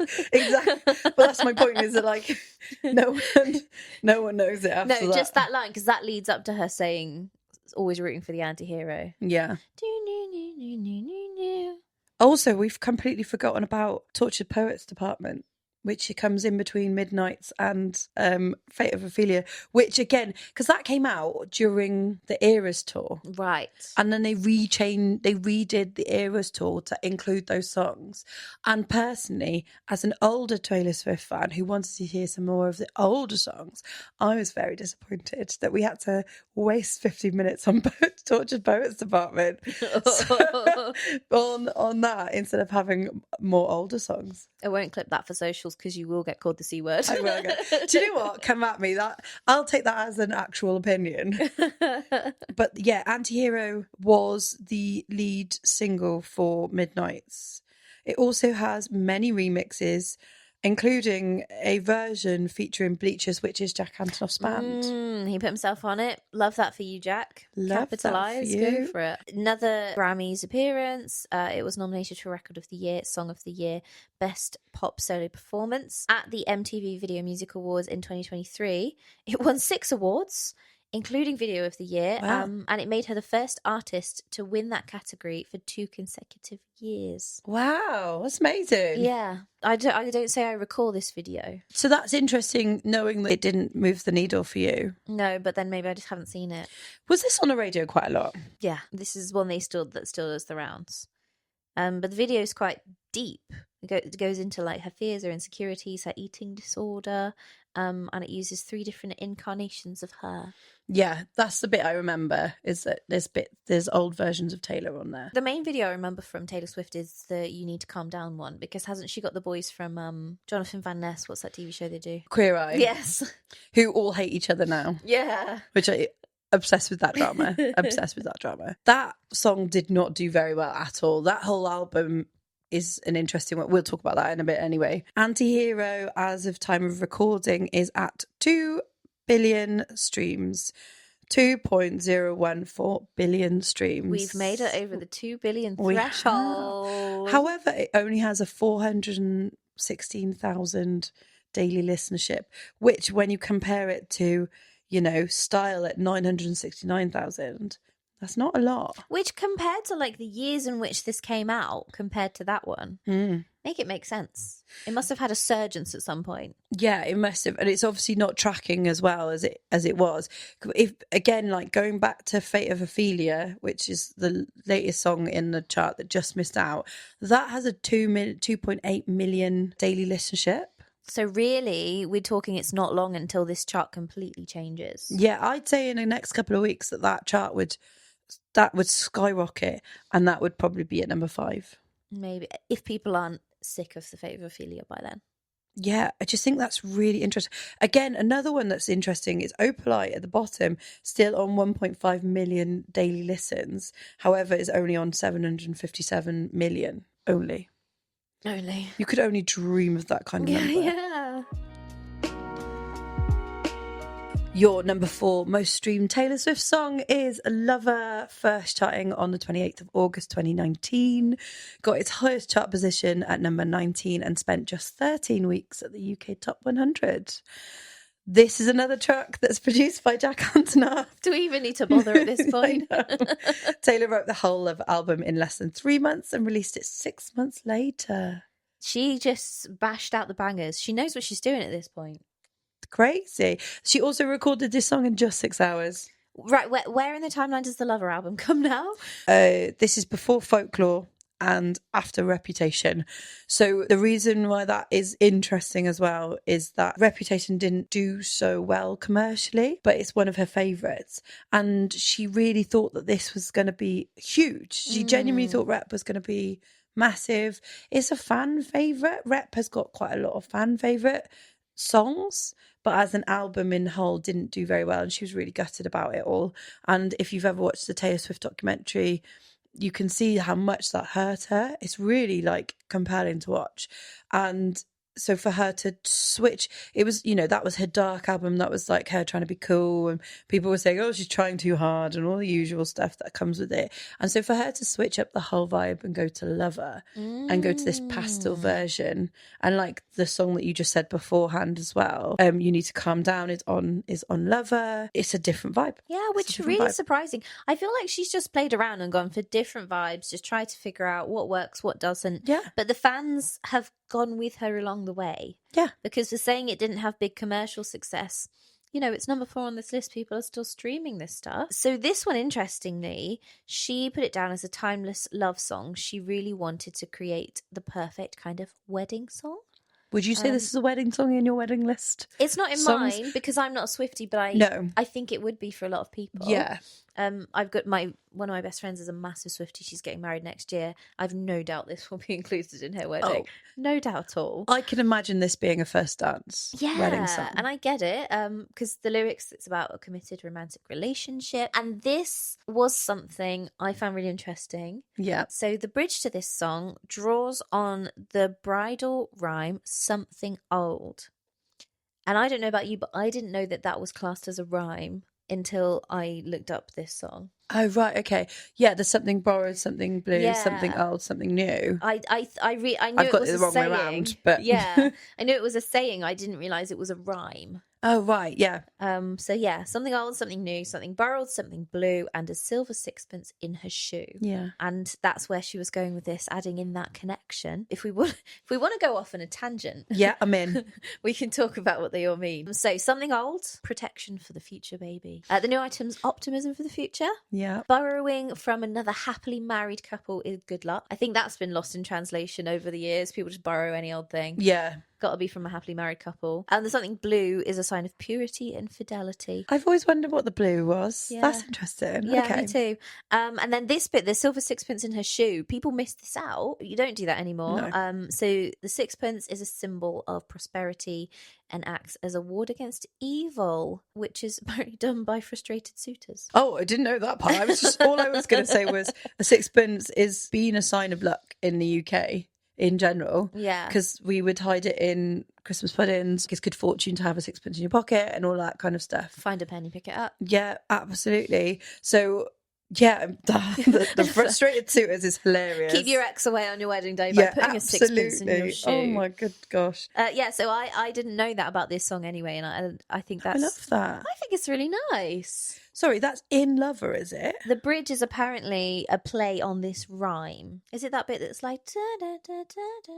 But that's my point, is that like no one knows it after that. Just that line, because that leads up to her saying, always rooting for the Antihero. Yeah. Also, we've completely forgotten about Tortured Poets Department, which comes in between Midnights and Fate of Ophelia, which again, because that came out during the Eras tour. Right. And then they redid the Eras tour to include those songs. And personally, as an older Taylor Swift fan who wanted to hear some more of the older songs, I was very disappointed that we had to waste 15 minutes on Tortured Poets Department on that instead of having more older songs. I won't clip that for socials because you will get called the C word. I will get. Do you know what? Come at me. I'll take that as an actual opinion. But yeah, Antihero was the lead single for Midnights. It also has many remixes, including a version featuring Bleachers, which is Jack Antonoff's band. He put himself on it. Love that for you, Jack. Love Capitalise. that for you. Go for it. Another Grammys appearance. It was nominated for Record of the Year, Song of the Year, Best Pop Solo Performance. At the MTV Video Music Awards in 2023, it won 6 awards, including Video of the Year. Wow. And it made her the first artist to win that category for 2 consecutive years. Wow, that's amazing. Yeah. I don't say I recall this video. So that's interesting, knowing that it didn't move the needle for you. No, but then maybe I just haven't seen it. Was this on the radio quite a lot? Yeah, this is one that still does the rounds. But the video is quite deep. It goes into like her fears, her insecurities, her eating disorder, and it uses 3 different incarnations of her. Yeah, that's the bit I remember, is that there's old versions of Taylor on there. The main video I remember from Taylor Swift is the You Need to Calm Down one, because hasn't she got the boys from Jonathan Van Ness? What's that TV show they do? Queer Eye. Yes. Who all hate each other now. Yeah. Which I obsessed with that drama. Obsessed with that drama. That song did not do very well at all. That whole album is an interesting one. We'll talk about that in a bit anyway. Antihero, as of time of recording, is at 2 billion streams. 2.014 billion streams. We've made it over the 2 billion threshold. However, it only has a 416,000 daily listenership, which when you compare it to, Style at 969,000, That's not a lot. Which compared to like the years in which this came out, compared to that one, make sense. It must have had a surgence at some point. Yeah, it must have, and it's obviously not tracking as well as it was. If again, like going back to Fate of Ophelia, which is the latest song in the chart that just missed out, that has a 2.8 million daily listenership. So really, we're talking it's not long until this chart completely changes. Yeah, I'd say in the next couple of weeks that chart would skyrocket, and that would probably be at number 5. Maybe if people aren't sick of the Fate of Ophelia by then. Yeah, I just think that's really interesting. Again, another one that's interesting is Opalite at the bottom, still on 1.5 million daily listens. However, is only on 757 million only. Only. You could only dream of that kind of number. Yeah. Your number 4 most streamed Taylor Swift song is Lover, first charting on the 28th of August 2019. Got its highest chart position at number 19 and spent just 13 weeks at the UK Top 100. This is another track that's produced by Jack Antonoff. Do we even need to bother at this point? Taylor wrote the whole Love album in less than 3 months and released it 6 months later. She just bashed out the bangers. She knows what she's doing at this point. Crazy. She also recorded this song in just 6 hours. Right, where in the timeline does the Lover album come now? This is before Folklore and after Reputation. So the reason why that is interesting as well is that Reputation didn't do so well commercially, but it's one of her favourites. And she really thought that this was going to be huge. She genuinely thought Rep was going to be massive. It's a fan favourite. Rep has got quite a lot of fan favourite songs, but as an album in whole didn't do very well, and she was really gutted about it all. And if you've ever watched the Taylor Swift documentary, you can see how much that hurt her. It's really like compelling to watch. And so for her to switch, it was, that was her dark album. That was like her trying to be cool. And people were saying, oh, she's trying too hard and all the usual stuff that comes with it. And so for her to switch up the whole vibe and go to Lover and go to this pastel version, and like the song that you just said beforehand as well, You Need to Calm Down is on Lover. It's a different vibe. Yeah, which is really surprising. I feel like she's just played around and gone for different vibes, just tried to figure out what works, what doesn't. Yeah. But the fans have gone with her along the way. Yeah. Because for saying it didn't have big commercial success, it's number 4 on this list. People are still streaming this stuff. So this one, interestingly, she put it down as a timeless love song. She really wanted to create the perfect kind of wedding song. Would you say this is a wedding song in your wedding list? It's not in mine because I'm not a Swiftie, but I think it would be for a lot of people. Yeah. I've got one of my best friends is a massive Swiftie. She's getting married next year. I've no doubt this will be included in her wedding. Oh. No doubt at all. I can imagine this being a first dance wedding song. And I get it because the lyrics, it's about a committed romantic relationship. And this was something I found really interesting. Yeah. So the bridge to this song draws on the bridal rhyme, something old. And I don't know about you, but I didn't know that was classed as a rhyme until I looked up this song. Oh, right, okay. Yeah, there's something borrowed, something blue, something old, something new. I knew I've got it was it the a wrong saying. way around, but yeah, I knew it was a saying. I didn't realise it was a rhyme. Oh, right, yeah. So yeah, something old, something new, something borrowed, something blue, and a silver sixpence in her shoe. Yeah. And that's where she was going with this, adding in that connection. If we want to go off on a tangent, yeah, I'm in. We can talk about what they all mean. So something old, protection for the future, baby. The new item's optimism for the future. Yeah. Borrowing from another happily married couple is good luck. I think that's been lost in translation over the years. People just borrow any old thing. Yeah. Got to be from a happily married couple. And there's something blue is a sign of purity and fidelity. I've always wondered what the blue was. Yeah. That's interesting. Yeah, okay. Me too. And then this bit, the silver sixpence in her shoe, people miss this out. You don't do that anymore. No. So the sixpence is a symbol of prosperity and acts as a ward against evil, which is apparently done by frustrated suitors. Oh, I didn't know that part. All I was going to say was a sixpence is being a sign of luck in the UK. In general, yeah, because we would hide it in Christmas puddings. It's good fortune to have a sixpence in your pocket and all that kind of stuff. Find a penny, pick it up. Yeah, absolutely. So, yeah, the frustrated suitors is hilarious. Keep your ex away on your wedding day by putting a sixpence in your shoe. Oh my good gosh. So I didn't know that about this song anyway, and I think that's. I love that. I think it's really nice. Sorry, that's in Lover, is it? The bridge is apparently a play on this rhyme. Is it that bit that's like...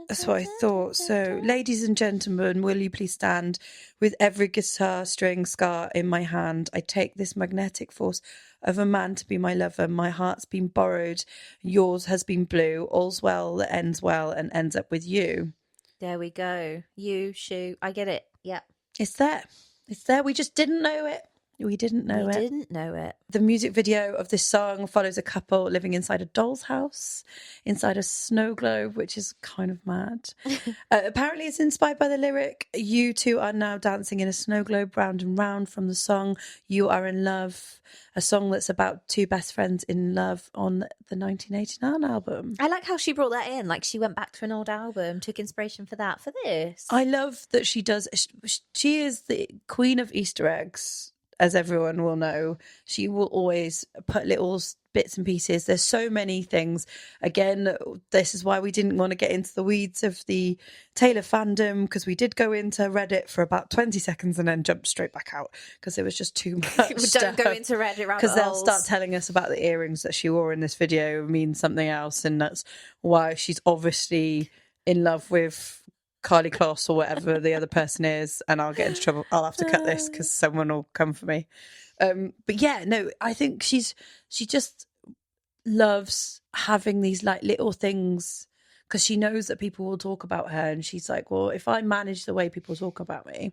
That's what I thought. So, ladies and gentlemen, will you please stand? With every guitar string scar in my hand, I take this magnetic force of a man to be my lover. My heart's been borrowed, yours has been blue. All's well that ends well and ends up with you. There we go. You, shoe. I get it. Yeah. It's there. It's there. We just didn't know it. We didn't know it. We didn't know it. The music video of this song follows a couple living inside a doll's house, inside a snow globe, which is kind of mad. Apparently, it's inspired by the lyric, "You two are now dancing in a snow globe round and round," from the song "You Are in Love," a song that's about two best friends in love on the 1989 album. I like how she brought that in. Like, she went back to an old album, took inspiration for that, for this. I love that she does. She is the queen of Easter eggs. As everyone will know, she will always put little bits and pieces. There's so many things. Again, this is why we didn't want to get into the weeds of the Taylor fandom, because we did go into Reddit for about 20 seconds and then jump straight back out because it was just too much. Don't go into Reddit rabbit because they'll holes. start telling us about the earrings that she wore in this video means something else, and that's why she's obviously in love with Carly Kloss or whatever the other person is, and I'll get into trouble. I'll have to cut this because someone will come for me. But yeah, no, I think she just loves having these like little things because she knows that people will talk about her, and she's like, well, if I manage the way people talk about me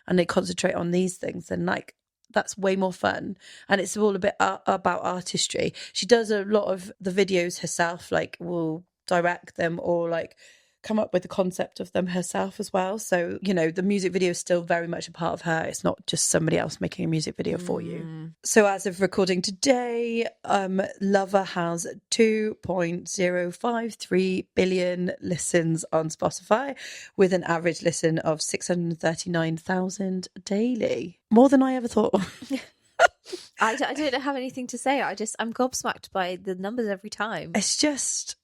and they concentrate on these things, then like that's way more fun. And it's all a bit about artistry. She does a lot of the videos herself, like will direct them or like come up with the concept of them herself as well. So, you know, the music video is still very much a part of her. It's not just somebody else making a music video for you. So as of recording today, Lover has 2.053 billion listens on Spotify with an average listen of 639,000 daily. More than I ever thought. I don't have anything to say. I'm gobsmacked by the numbers every time. It's just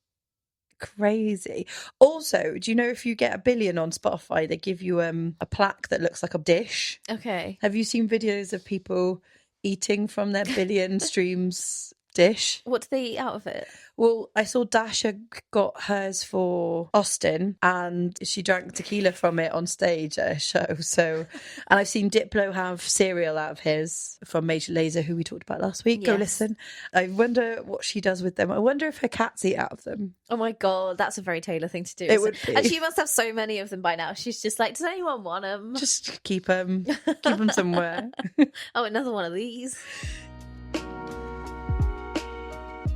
crazy. Also, do you know if you get 1 billion on Spotify, they give you a plaque that looks like a dish? Okay. Have you seen videos of people eating from their 1 billion streams dish? What do they eat out of it? Well, I saw Dasha got hers for Austin and she drank tequila from it on stage at a show. So, and I've seen Diplo have cereal out of his from Major Lazer, who we talked about last week. Go listen. I wonder what she does with them. I wonder if her cats eat out of them. Oh my God, that's a very Taylor thing to do. It would be. And she must have so many of them by now. She's just like, does anyone want them? Just keep them somewhere. Oh, another one of these.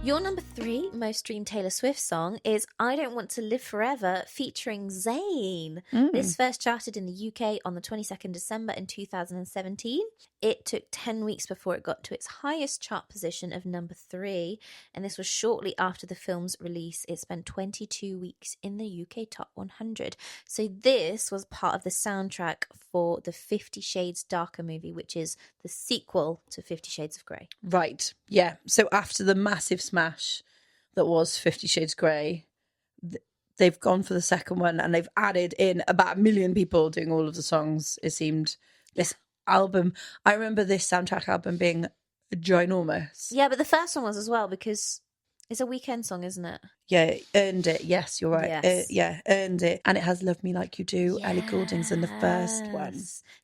Your number 3 most streamed Taylor Swift song is I Don't Want to Live Forever featuring ZAYN. This first charted in the UK on the 22nd December in 2017. It took 10 weeks before it got to its highest chart position of number 3, and this was shortly after the film's release. It spent 22 weeks in the UK Top 100. So this was part of the soundtrack for the 50 Shades Darker movie, which is the sequel to 50 Shades of Grey. Right, yeah. So after the massive smash that was 50 Shades Grey, they've gone for the second one and they've added in about 1 million people doing all of the songs, it seemed. This album, I remember this soundtrack album being ginormous. Yeah, but the first one was as well, because it's a weekend song, isn't it? Yeah, Earned It. Yes, you're right. Yes. Earned It. And it has Love Me Like You Do. Yes. Ellie Goulding's in the first one.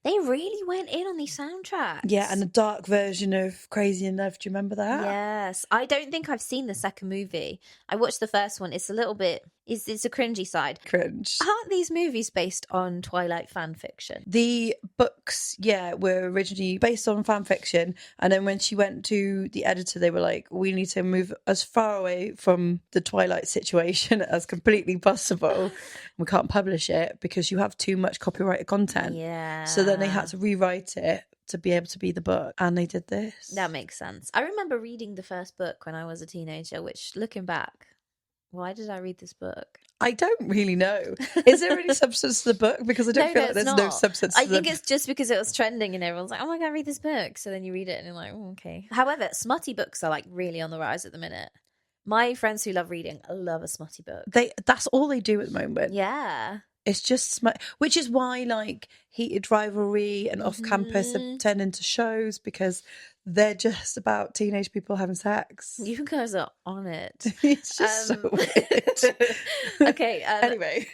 They really went in on these soundtracks. Yeah, and a dark version of Crazy in Love. Do you remember that? Yes. I don't think I've seen the second movie. I watched the first one. It's a little bit... It's a cringy side. Cringe. Aren't these movies based on Twilight fan fiction? The books, yeah, were originally based on fan fiction. And then when she went to the editor, they were like, we need to move as far away from the Twilight situation as completely possible. We can't publish it because you have too much copyrighted content. Yeah. So then they had to rewrite it to be able to be the book. And they did this. That makes sense. I remember reading the first book when I was a teenager, which, looking back, why did I read this book? I don't really know. Is there any substance to the book? Because I don't feel like there's no substance to I think it's just because it was trending and everyone's like, oh my God, read this book. So then you read it and you're like, oh, okay. However, smutty books are like really on the rise at the minute. My friends who love reading love a smutty book. That's all they do at the moment. Yeah. It's just smut, which is why like Heated Rivalry and Off Campus have turned into shows because they're just about teenage people having sex. You guys are on it. It's just so weird. Okay. Anyway.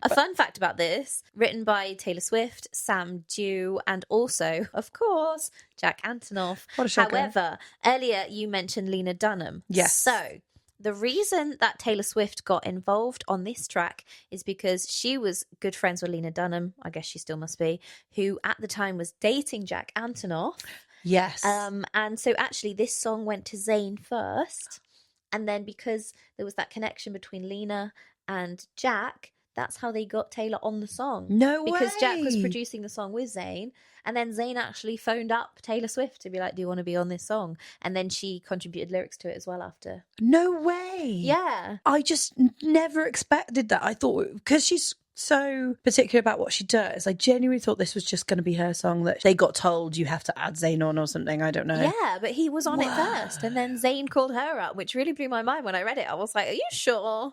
A fun fact about this, written by Taylor Swift, Sam Dew, and also, of course, Jack Antonoff. What a shocker. However, earlier you mentioned Lena Dunham. Yes. So the reason that Taylor Swift got involved on this track is because she was good friends with Lena Dunham, I guess she still must be, who at the time was dating Jack Antonoff. Yes. And so actually this song went to ZAYN first. And then because there was that connection between Lena and Jack, that's how they got Taylor on the song. No way. Because Jack was producing the song with ZAYN. And then ZAYN actually phoned up Taylor Swift to be like, do you want to be on this song? And then she contributed lyrics to it as well after. No way. Yeah. I just never expected that. I thought, because she's so particular about what she does, I genuinely thought this was just going to be her song that they got told you have to add ZAYN on or something. I don't know. Yeah, but he was on it first. And then ZAYN called her up, which really blew my mind when I read it. I was like, are you sure?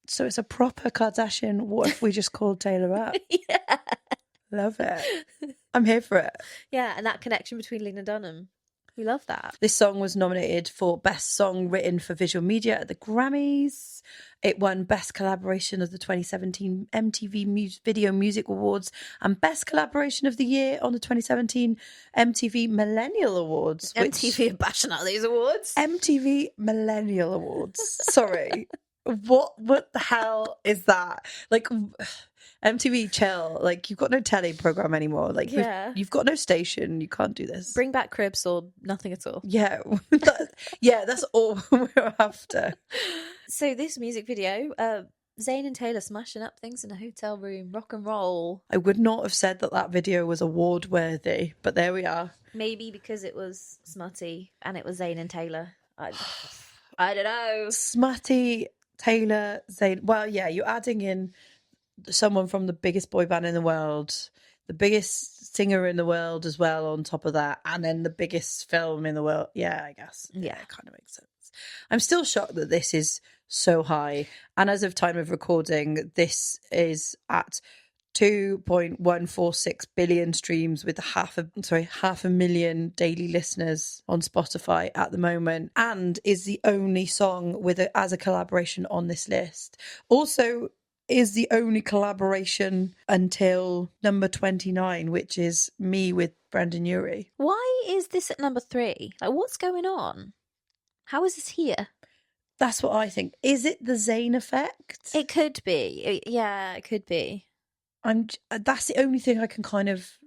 So it's a proper Kardashian. What if we just called Taylor up? Yeah. Love it. I'm here for it. Yeah, and that connection between Lena Dunham. We love that. This song was nominated for Best Song Written for Visual Media at the Grammys. It won Best Collaboration of the 2017 MTV Video Music Awards and Best Collaboration of the Year on the 2017 MTV Millennial Awards. MTV are bashing out these awards. MTV Millennial Awards. Sorry. What the hell is that? Like, MTV chill. Like, you've got no telly program anymore. Like, you've got no station. You can't do this. Bring back Cribs or nothing at all. Yeah. That's all we're after. So this music video, ZAYN and Taylor smashing up things in a hotel room, rock and roll. I would not have said that video was award worthy, but there we are. Maybe because it was smutty and it was ZAYN and Taylor. I don't know. Smutty, Taylor, ZAYN. Well, yeah, you're adding in someone from the biggest boy band in the world, the biggest singer in the world as well on top of that, and then the biggest film in the world. Yeah, I guess. Yeah, it kind of makes sense. I'm still shocked that this is so high. And as of time of recording, this is at 2.146 billion streams with half a million daily listeners on Spotify at the moment, and is the only song as a collaboration on this list. Also is the only collaboration until number 29, which is Me with Brendan Urie. Why is this at number 3? Like, what's going on? How is this here? That's what I think. Is it the ZAYN effect? It could be. Yeah, it could be. That's the only thing I can kind of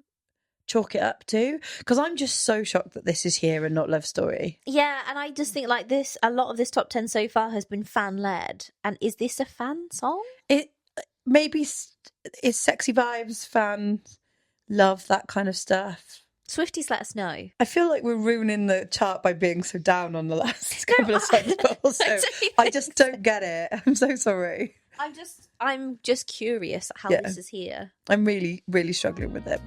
chalk it up to, because I'm just so shocked that this is here and not Love Story. Yeah, and I just think like this, a lot of this top 10 so far has been fan led. And is this a fan song? It maybe is Sexy Vibes fans love that kind of stuff. Swifties, let us know. I feel like we're ruining the chart by being so down on the last couple of songs, but also I just don't get it. I'm so sorry. I'm just curious how this is here. I'm really, really struggling with it.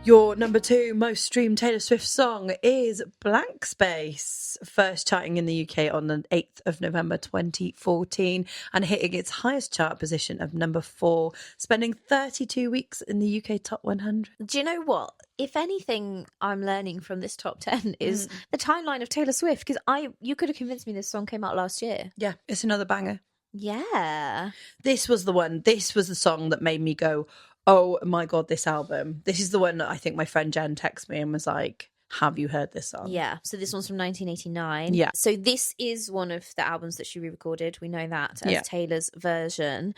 Your number 2 most streamed Taylor Swift song is Blank Space, first charting in the UK on the 8th of November 2014 and hitting its highest chart position of number 4, spending 32 weeks in the UK Top 100. Do you know what? If anything I'm learning from this top 10 is the timeline of Taylor Swift, because you could have convinced me this song came out last year. Yeah, it's another banger. Yeah. This was the one. This was the song that made me go, oh my God, this album. This is the one that I think my friend Jen texted me and was like, have you heard this song? Yeah. So this one's from 1989. Yeah. So this is one of the albums that she re-recorded. We know that as Taylor's version.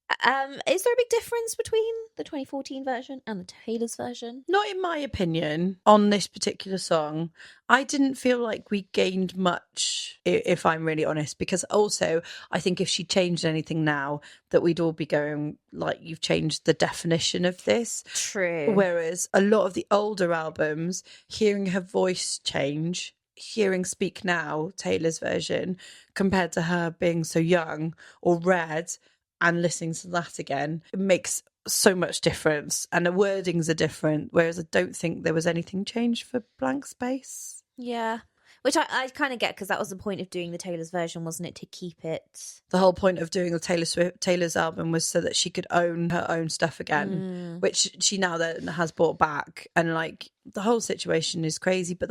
Is there a big difference between the 2014 version and the Taylor's version? Not in my opinion on this particular song. I didn't feel like we gained much, if I'm really honest, because also I think if she changed anything now, that we'd all be going like, you've changed the definition of this. True. Whereas a lot of the older albums, hearing her voice change, hearing Speak Now, Taylor's version, compared to her being so young, or Red, and listening to that again, it makes so much difference, and the wordings are different, whereas I don't think there was anything changed for Blank Space. Yeah. Which I kind of get, because that was the point of doing the Taylor's version, wasn't it? To keep it. The whole point of doing the Taylor's album was so that she could own her own stuff again, which she now then has brought back. And like the whole situation is crazy, but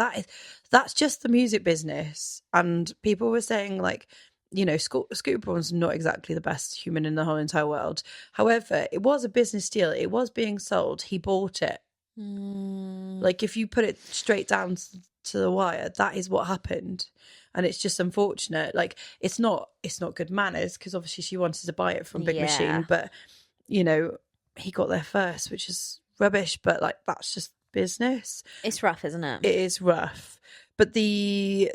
that's just the music business. And people were saying like, you know, Scooter Braun's not exactly the best human in the whole entire world. However, it was a business deal. It was being sold. He bought it. Like if you put it straight down to the wire, that is what happened. And it's just unfortunate. Like it's not good manners, because obviously she wanted to buy it from Big Machine, but you know, he got there first, which is rubbish, but like that's just business. It's rough, isn't it? It is rough. But the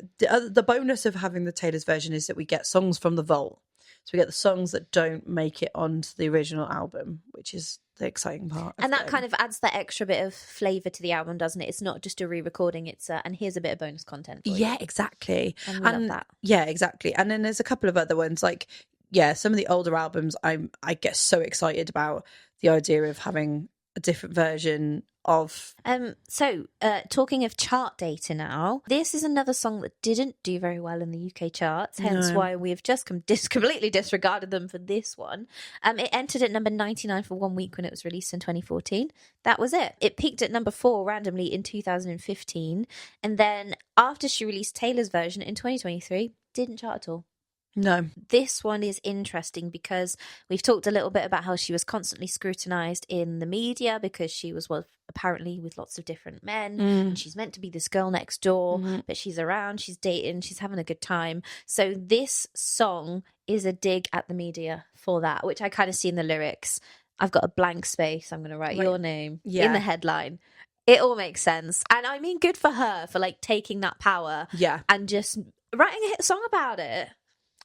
bonus of having the Taylor's version is that we get songs from the vault. So we get the songs that don't make it onto the original album, which is the exciting part. And that kind of adds that extra bit of flavour to the album, doesn't it? It's not just a re-recording, it's and here's a bit of bonus content for you. Yeah, exactly. And we love that. Yeah, exactly. And then there's a couple of other ones, like, yeah, some of the older albums I get so excited about the idea of having a different version of. So talking of chart data now, this is another song that didn't do very well in the UK charts, hence why we have just completely disregarded them for this one. It entered at number 99 for 1 week when it was released in 2014. That was it. It peaked at number 4 randomly in 2015, and then after she released Taylor's version in 2023, didn't chart at all. No. This one is interesting because we've talked a little bit about how she was constantly scrutinised in the media because she was, well, apparently with lots of different men, and she's meant to be this girl next door, but she's around, she's dating, she's having a good time. So this song is a dig at the media for that, which I kind of see in the lyrics. I've got a blank space, I'm going to write your name in the headline. It all makes sense. And I mean, good for her for like taking that power and just writing a hit song about it.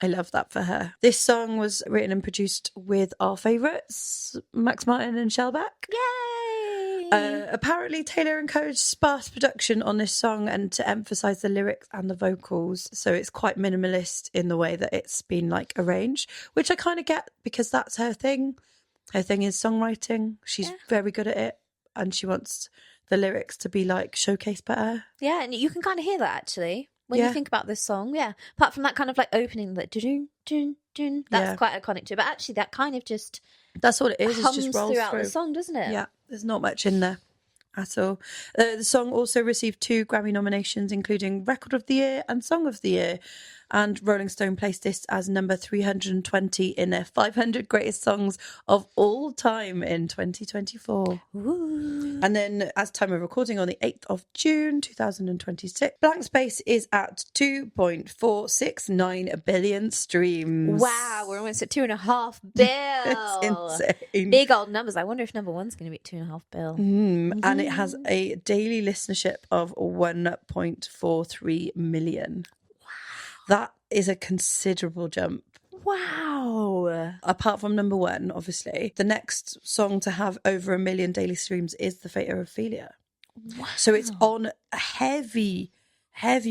I love that for her. This song was written and produced with our favourites, Max Martin and Shellback. Yay! Apparently, Taylor encouraged sparse production on this song and to emphasise the lyrics and the vocals. So it's quite minimalist in the way that it's been like arranged, which I kind of get because that's her thing. Her thing is songwriting. She's very good at it, and she wants the lyrics to be like showcased better. Yeah, and you can kind of hear that actually. When you think about this song, apart from that kind of like opening, that that's quite iconic too. But actually, that kind of just that's what it is. It just rolls throughout through the song, doesn't it? Yeah, there's not much in there at all. The song also received 2 Grammy nominations, including Record of the Year and Song of the Year. And Rolling Stone placed this as number 320 in their 500 greatest songs of all time in 2024. Ooh. And then, as time of recording on the 8th of June 2026, Blank Space is at 2.469 billion streams. Wow, we're almost at 2.5 bill. It's insane. Big old numbers. I wonder if number 1's going to be at 2.5 bill. And it has a daily listenership of 1.43 million. That is a considerable jump. Wow. Apart from number 1, obviously, the next song to have over 1 million daily streams is The Fate of Ophelia. Wow. So it's on a heavy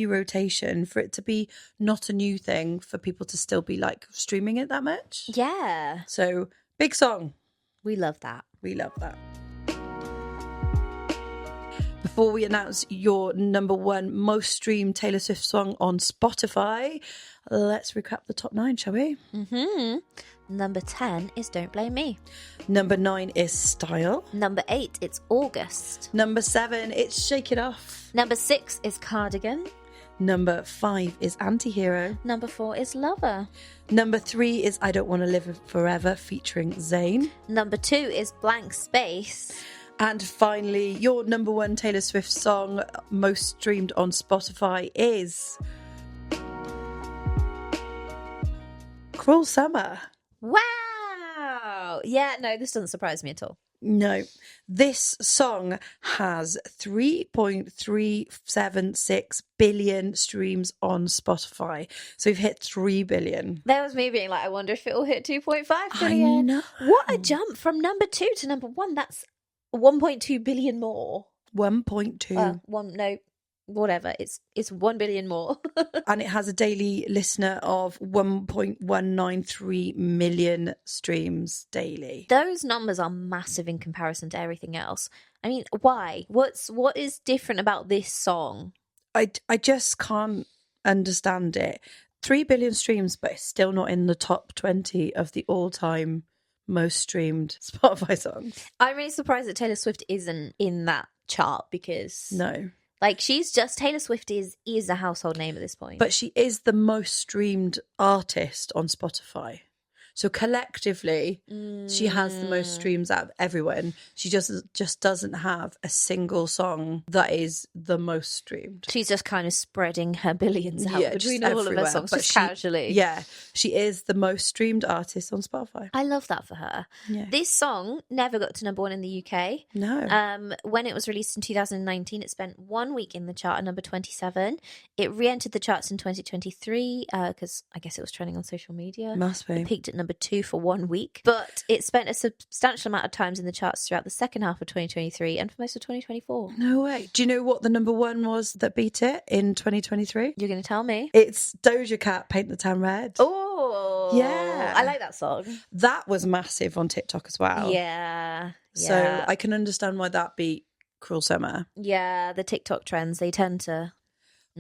rotation for it to be not a new thing, for people to still be like streaming it that much. Yeah. So big song. We love that. We love that. Before we announce your number 1 most streamed Taylor Swift song on Spotify, let's recap the top 9, shall we? Number 10 is Don't Blame Me. Number 9 is Style. Number 8, it's August. Number 7, it's Shake It Off. Number 6 is Cardigan. Number 5 is Antihero. Number 4 is Lover. Number 3 is I Don't Want to Live Forever featuring ZAYN. Number 2 is Blank Space. And finally, your number 1 Taylor Swift song most streamed on Spotify is Cruel Summer. Wow. Yeah, no, this doesn't surprise me at all. No, this song has 3.376 billion streams on Spotify. So we've hit 3 billion. That was me being like, I wonder if it will hit 2.5 billion. I know. What a jump from number 2 to number 1. That's 1.2 billion more. 1.2. Whatever. It's 1 billion more. And it has a daily listener of 1.193 million streams daily. Those numbers are massive in comparison to everything else. I mean, why? What is different about this song? I just can't understand it. 3 billion streams, but it's still not in the top 20 of the all-time most streamed Spotify songs. I'm really surprised that Taylor Swift isn't in that chart because No. like Taylor Swift is a household name at this point. But she is the most streamed artist on Spotify. So collectively, she has the most streams out of everyone. She just doesn't have a single song that is the most streamed. She's just kind of spreading her billions out between all of her songs, just casually. Yeah, she is the most streamed artist on Spotify. I love that for her. Yeah. This song never got to number 1 in the UK. No. When it was released in 2019, it spent 1 week in the chart at number 27. It re-entered the charts in 2023 because I guess it was trending on social media. Must be. It peaked at number 2 for 1 week, but it spent a substantial amount of times in the charts throughout the second half of 2023 and for most of 2024. No way. Do you know what the number 1 was that beat it in 2023? You're going to tell me? It's Doja Cat, Paint the Town Red. Oh, yeah. I like that song. That was massive on TikTok as well. Yeah. So I can understand why that beat Cruel Summer. Yeah, the TikTok trends, they tend to...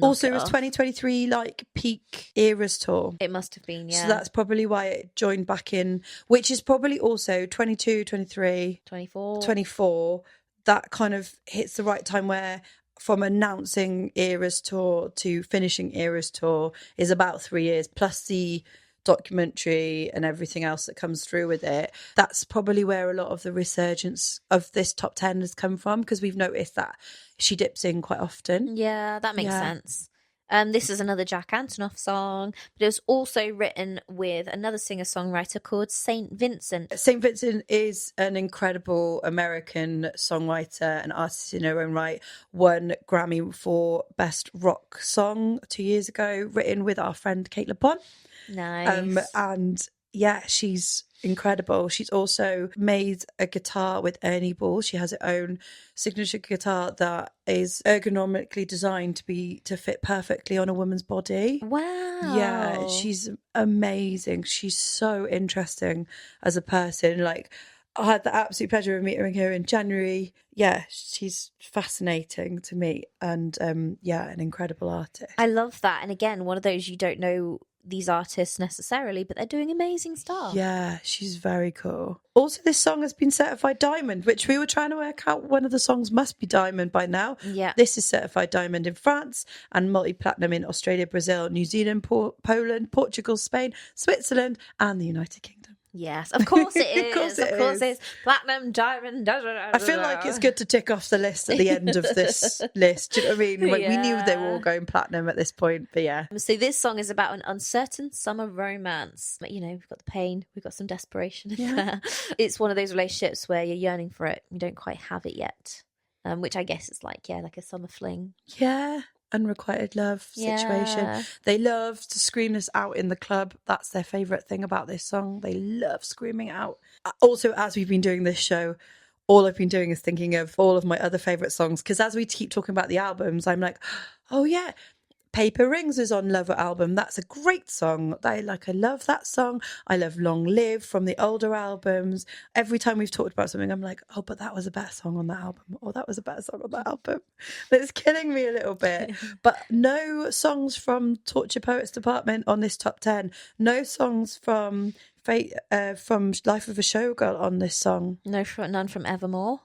Also, it was 2023 like peak Eras tour. It must have been, yeah. So that's probably why it joined back in, which is probably also 22, 23, 24. That kind of hits the right time where from announcing Eras tour to finishing Eras tour is about 3 years, plus the documentary and everything else that comes through with it. That's probably where a lot of the resurgence of this top 10 has come from, because we've noticed that she dips in quite often. Yeah, that makes sense. This is another Jack Antonoff song, but it was also written with another singer-songwriter called St. Vincent. St. Vincent is an incredible American songwriter and artist in her own right. Won Grammy for Best Rock Song 2 years ago, written with our friend Kate LeBon. Nice. And yeah, she's incredible. She's also made a guitar with Ernie Ball. She has her own signature guitar that is ergonomically designed to fit perfectly on a woman's body. Wow. Yeah, she's amazing. She's so interesting as a person. Like, I had the absolute pleasure of meeting her in January. Yeah, she's fascinating to meet, and an incredible artist. I love that. And again, one of those, you don't know these artists necessarily, but they're doing amazing stuff. Yeah, she's very cool. Also, this song has been certified diamond, which we were trying to work out. One of the songs must be diamond by now. Yeah. This is certified diamond in France and multi-platinum in Australia, Brazil, New Zealand, Poland, Portugal, Spain, Switzerland, and the United Kingdom. Yes, of course it is. Of course it is. Platinum, diamond. I feel like it's good to tick off the list at the end of this list. Do you know what I mean? Like, we knew they were all going platinum at this point, but yeah. So this song is about an uncertain summer romance. But, we've got the pain, we've got some desperation in there. It's one of those relationships where you're yearning for it, you don't quite have it yet, which I guess is like a summer fling. Yeah. Unrequited love situation. Yeah. They love to scream this out in the club. That's their favourite thing about this song. They love screaming out. Also, as we've been doing this show, all I've been doing is thinking of all of my other favourite songs, because as we keep talking about the albums, I'm like, oh yeah, Paper Rings is on Lover album. That's a great song. I love that song. I love Long Live from the older albums. Every time we've talked about something, I'm like, oh, but that was a better song on that album. Or that was a better song on that album. It's killing me a little bit. But no songs from Torture Poets Department on this top 10. No songs from Life of a Showgirl on this song. None from Evermore.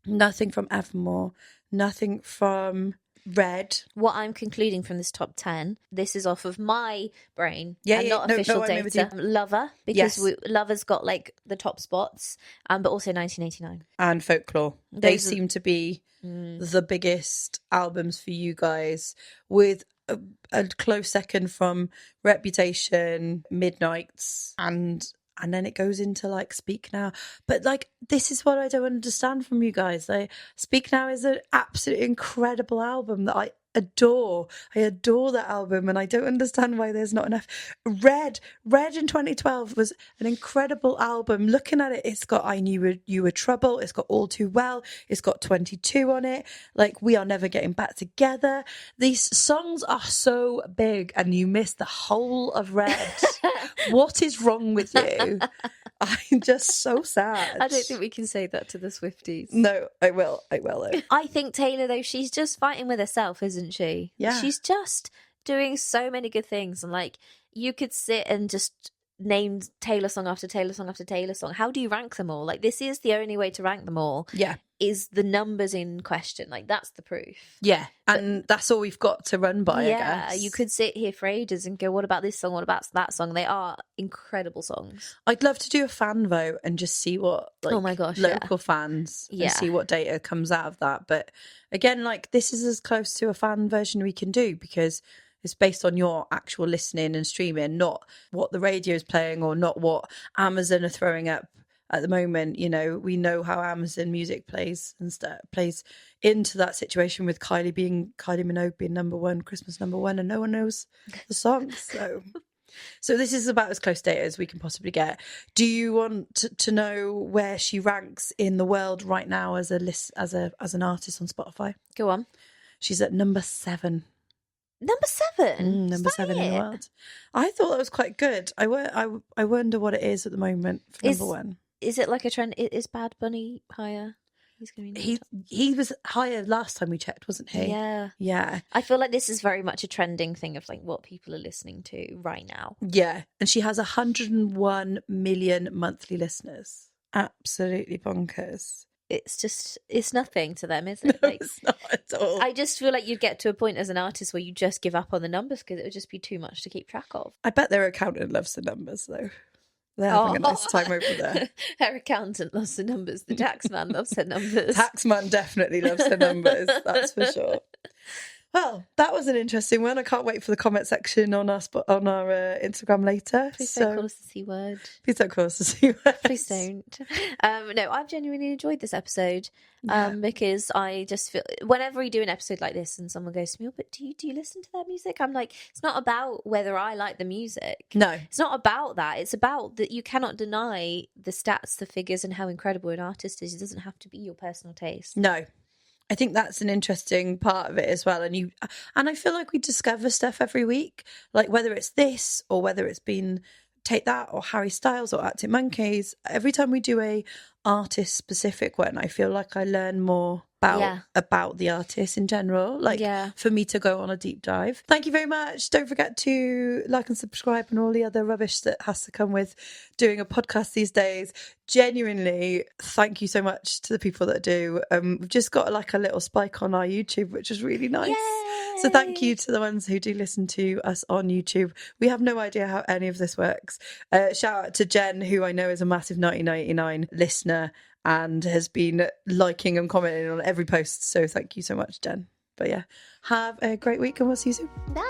Nothing from Evermore. Nothing from Red. What I'm concluding from this top 10, this is off of my brain and not no, official I'm with data. you. Lover, because Yes. Lover's got like the top spots, but also 1989 And Folklore. They Those are- seem to be the biggest albums for you guys, with a close second from Reputation, Midnights, and then it goes into like Speak Now. But like, this is what I don't understand from you guys. Like, Speak Now is an absolutely incredible album that I adore. I adore that album, and I don't understand why there's not enough. Red in 2012 was an incredible album. Looking at it, it's got I Knew You Were Trouble, it's got All Too Well, it's got 22 on it, like We Are Never Getting Back Together. These songs are so big, and you miss the whole of Red. What is wrong with you? I'm just so sad. I don't think we can say that to the Swifties. No, I will though. I think Taylor, though, she's just fighting with herself, isn't she? Yeah. She's just doing so many good things, and like you could sit and just name Taylor song after Taylor song after Taylor song. How do you rank them all? Like, this is the only way to rank them all. Yeah. Is the numbers in question. Like, that's the proof. Yeah. And that's all we've got to run by, I guess. You could sit here for ages and go, what about this song? What about that song? They are incredible songs. I'd love to do a fan vote and just see what, like, oh my gosh, local fans and see what data comes out of that. But again, like, this is as close to a fan version we can do, because it's based on your actual listening and streaming, not what the radio is playing or not what Amazon are throwing up at the moment. You know, we know how Amazon Music plays and plays into that situation with Kylie Minogue being number one, Christmas number one, and no one knows the songs. So this is about as close data as we can possibly get. Do you want to know where she ranks in the world right now as an artist on Spotify? Go on. She's at number 7. Number 7? Number 7 in the world. I thought that was quite good. I wonder what it is at the moment for number 1. Is it like a trend? Is Bad Bunny higher? He's going to be he was higher last time we checked, wasn't he? Yeah. I feel like this is very much a trending thing of like what people are listening to right now. Yeah. And she has 101 million monthly listeners. Absolutely bonkers. It's nothing to them, is it? No, it's not at all. I just feel like you'd get to a point as an artist where you just give up on the numbers because it would just be too much to keep track of. I bet their accountant loves the numbers, though. They're having a nice time over there. Her accountant loves the numbers. The taxman loves her numbers. Taxman definitely loves her numbers, that's for sure. Well, that was an interesting one. I can't wait for the comment section on our Instagram later. Please don't call us the C word. Please don't call us the C word. Please don't. No, I've genuinely enjoyed this episode because I just feel whenever we do an episode like this and someone goes to me, oh, but do you listen to their music? I'm like, it's not about whether I like the music. No. It's not about that. It's about that you cannot deny the stats, the figures, and how incredible an artist is. It doesn't have to be your personal taste. No. I think that's an interesting part of it as well. And I feel like we discover stuff every week, like whether it's this or whether it's been Take That or Harry Styles or Arctic Monkeys. Every time we do a artist specific one, I feel like I learn more about the artist in general, for me to go on a deep dive. Thank you very much. Don't forget to like and subscribe and all the other rubbish that has to come with doing a podcast these days. Genuinely, thank you so much to the people that do. We've just got like a little spike on our YouTube, which is really nice. Yay! So thank you to the ones who do listen to us on YouTube. We have no idea how any of this works. Shout out to Jen, who I know is a massive 1999 listener and has been liking and commenting on every post. So thank you so much, Jen. But yeah, have a great week and we'll see you soon. Bye.